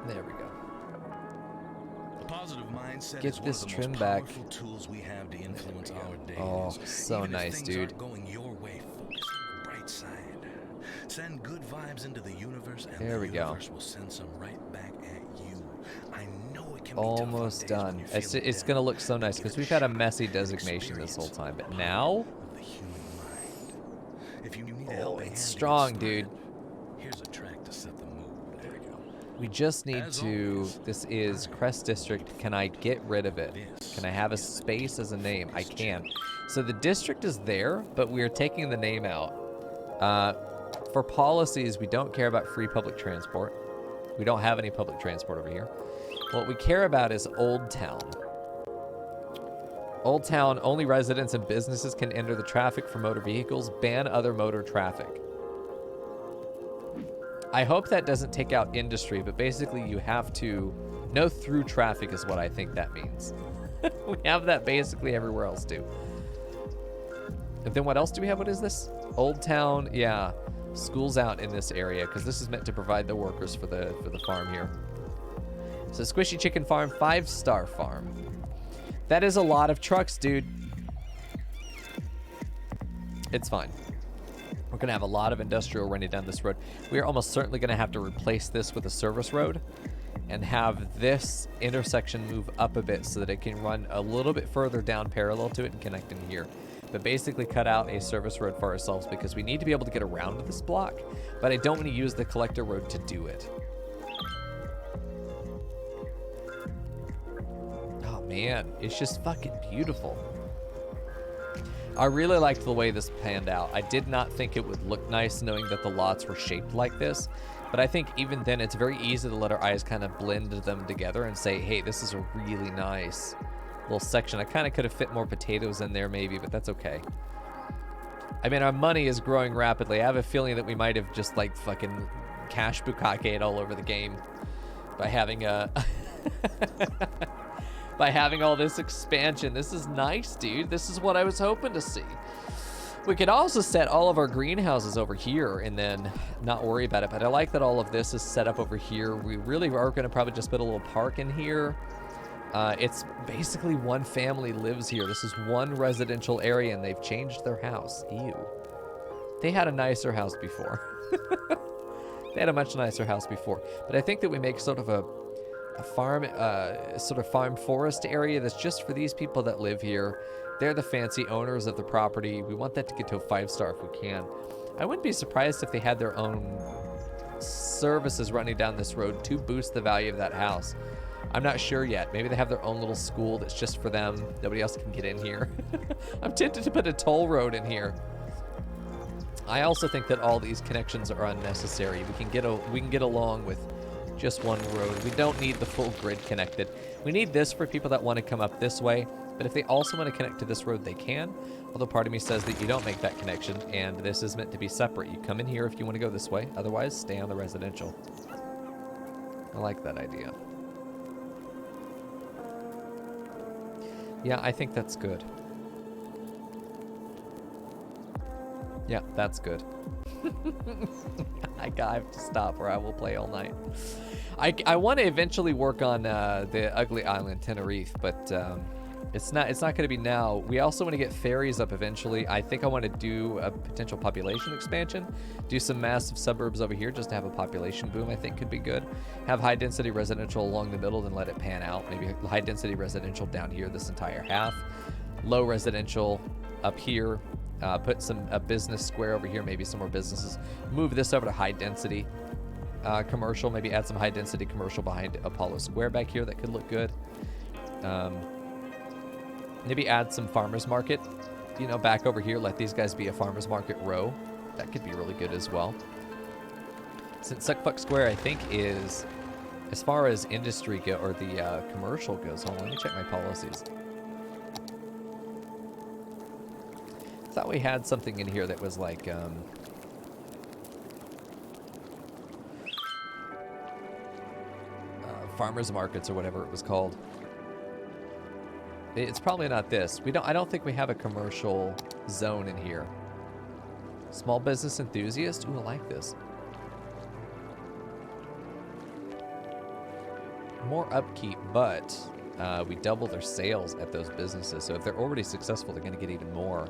There we go. A positive mindset Get is this one of the trim most back. powerful tools we have to influence our days. Oh, so Even nice, if things dude. aren't going your way, focus on the bright side. Send good vibes into the universe, and There the we go. universe will send some right back at you. I know it can Almost be tough on done. days when you're feeling It's down, going to look so but nice give because it a we've had a shot. messy designation this whole time. But now, Of the human mind. If you need a oh, helping it's hand to strong, get dude. started, here's a track to set the mood. There we go. we just need As to, always, this is Crest District. Can I get rid of it? Can I have a space as a name? I can. So the district is there, but we are taking the name out. For policies, we don't care about free public transport. We don't have any public transport over here. What we care about is Old Town. Old Town, only residents and businesses can enter the traffic for motor vehicles. Ban other motor traffic. I hope that doesn't take out industry, but basically you have to... No through traffic is what I think that means. We have that basically everywhere else too. And then what else do we have? What is this? Old Town, yeah. School's out in this area because this is meant to provide the workers for the farm here. So Squishy Chicken Farm, 5-star farm. That is a lot of trucks, dude. It's fine. We're gonna have a lot of industrial running down this road. We are almost certainly gonna have to replace this with a service road and have this intersection move up a bit so that it can run a little bit further down parallel to it and connect in here. But basically cut out a service road for ourselves because we need to be able to get around this block, but I don't want to use the collector road to do it. Oh man, it's just fucking beautiful. I really liked the way this panned out. I did not think it would look nice knowing that the lots were shaped like this, but I think even then it's very easy to let our eyes kind of blend them together and say, hey, this is a really nice little section. I kind of could have fit more potatoes in there maybe, but that's okay. I mean, our money is growing rapidly. I have a feeling that we might have just like fucking cash bukkake all over the game by having a by having all this expansion. This is nice, dude. This is what I was hoping to see. We could also set all of our greenhouses over here and then not worry about it, but I like that all of this is set up over here. We really are going to probably just put a little park in here. It's basically one family lives here. This is one residential area and they've changed their house. Ew. They had a nicer house before. They had a much nicer house before. But I think that we make sort of a farm, sort of farm forest area that's just for these people that live here. They're the fancy owners of the property. We want that to get to a 5-star if we can. I wouldn't be surprised if they had their own services running down this road to boost the value of that house. I'm not sure yet. Maybe they have their own little school that's just for them. Nobody else can get in here. I'm tempted to put a toll road in here. I also think that all these connections are unnecessary. We can get along with just one road. We don't need the full grid connected. We need this for people that want to come up this way, but if they also want to connect to this road, they can. Although part of me says that you don't make that connection, and this is meant to be separate. You come in here if you want to go this way. Otherwise, stay on the residential. I like that idea. Yeah, I think that's good. Yeah, that's good. I have to stop or I will play all night. I want to eventually work on the Ugly Island, Tenerife, but it's not going to be now. We also want to get ferries up eventually. I think I want to do a potential population expansion, do some massive suburbs over here just to have a population boom. I think could be good. Have high density residential along the middle, then let it pan out. Maybe high density residential down here this entire half, low residential up here. Put a business square over here, maybe some more businesses. Move this over to high density commercial. Maybe add some high density commercial behind Apollo Square back here. That could look good. Maybe add some farmers market, back over here. Let these guys be a farmers market row. That could be really good as well. Since Suckfuck Square, I think, is, as far as industry or the commercial goes. Hold on, let me check my policies. I thought we had something in here that was like, farmers markets or whatever it was called. It's probably not this. I don't think we have a commercial zone in here. Small business enthusiast? Ooh, I like this. More upkeep, but we double their sales at those businesses. So if they're already successful, they're going to get even more.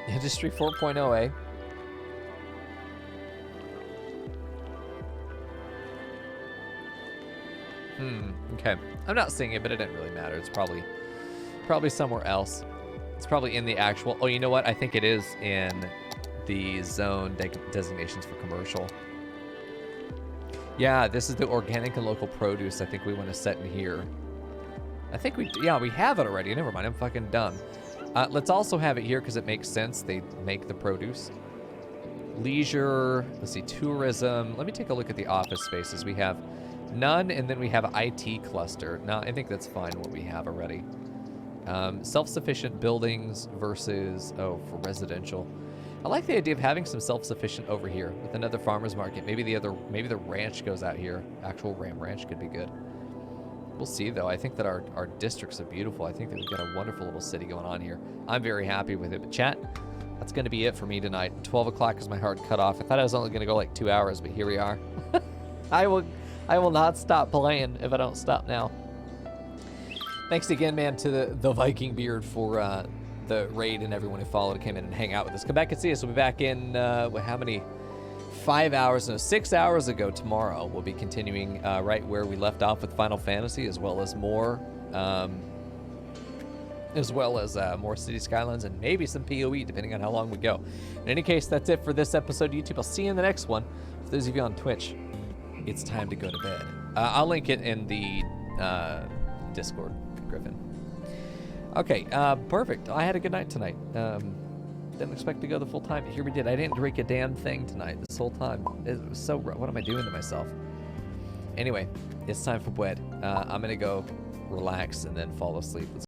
Industry 4.0, eh? Okay. I'm not seeing it, but it didn't really matter. It's probably somewhere else. It's probably in the actual... Oh, you know what? I think it is in the zone designations for commercial. Yeah, this is the organic and local produce I think we want to set in here. I think we have it already. Never mind, I'm fucking dumb. Let's also have it here because it makes sense. They make the produce. Leisure, let's see, tourism. Let me take a look at the office spaces. We have None, and then we have IT cluster. No, I think that's fine what we have already. Self-sufficient buildings versus, oh, for residential. I like the idea of having some self-sufficient over here with another farmer's market. Maybe the ranch goes out here. Actual Ram Ranch could be good. We'll see, though. I think that our districts are beautiful. I think that we've got a wonderful little city going on here. I'm very happy with it. But chat, that's going to be it for me tonight. 12 o'clock is my hard cutoff. I thought I was only going to go like 2 hours, but here we are. I will not stop playing if I don't stop now. Thanks again, man, to the Viking Beard for the raid and everyone who followed and came in and hang out with us. Come back and see us. We'll be back in, how many? 5 hours, no, 6 hours ago tomorrow. We'll be continuing right where we left off with Final Fantasy, as well as more City Skylines and maybe some PoE, depending on how long we go. In any case, that's it for this episode of YouTube. I'll see you in the next one. For those of you on Twitch, it's time to go to bed. I'll link it in the Discord, Griffin. Okay, perfect. I had a good night tonight. Didn't expect to go the full time, but here we did. I didn't drink a damn thing tonight this whole time. It was so rough. What am I doing to myself? Anyway, it's time for bed. I'm going to go relax and then fall asleep.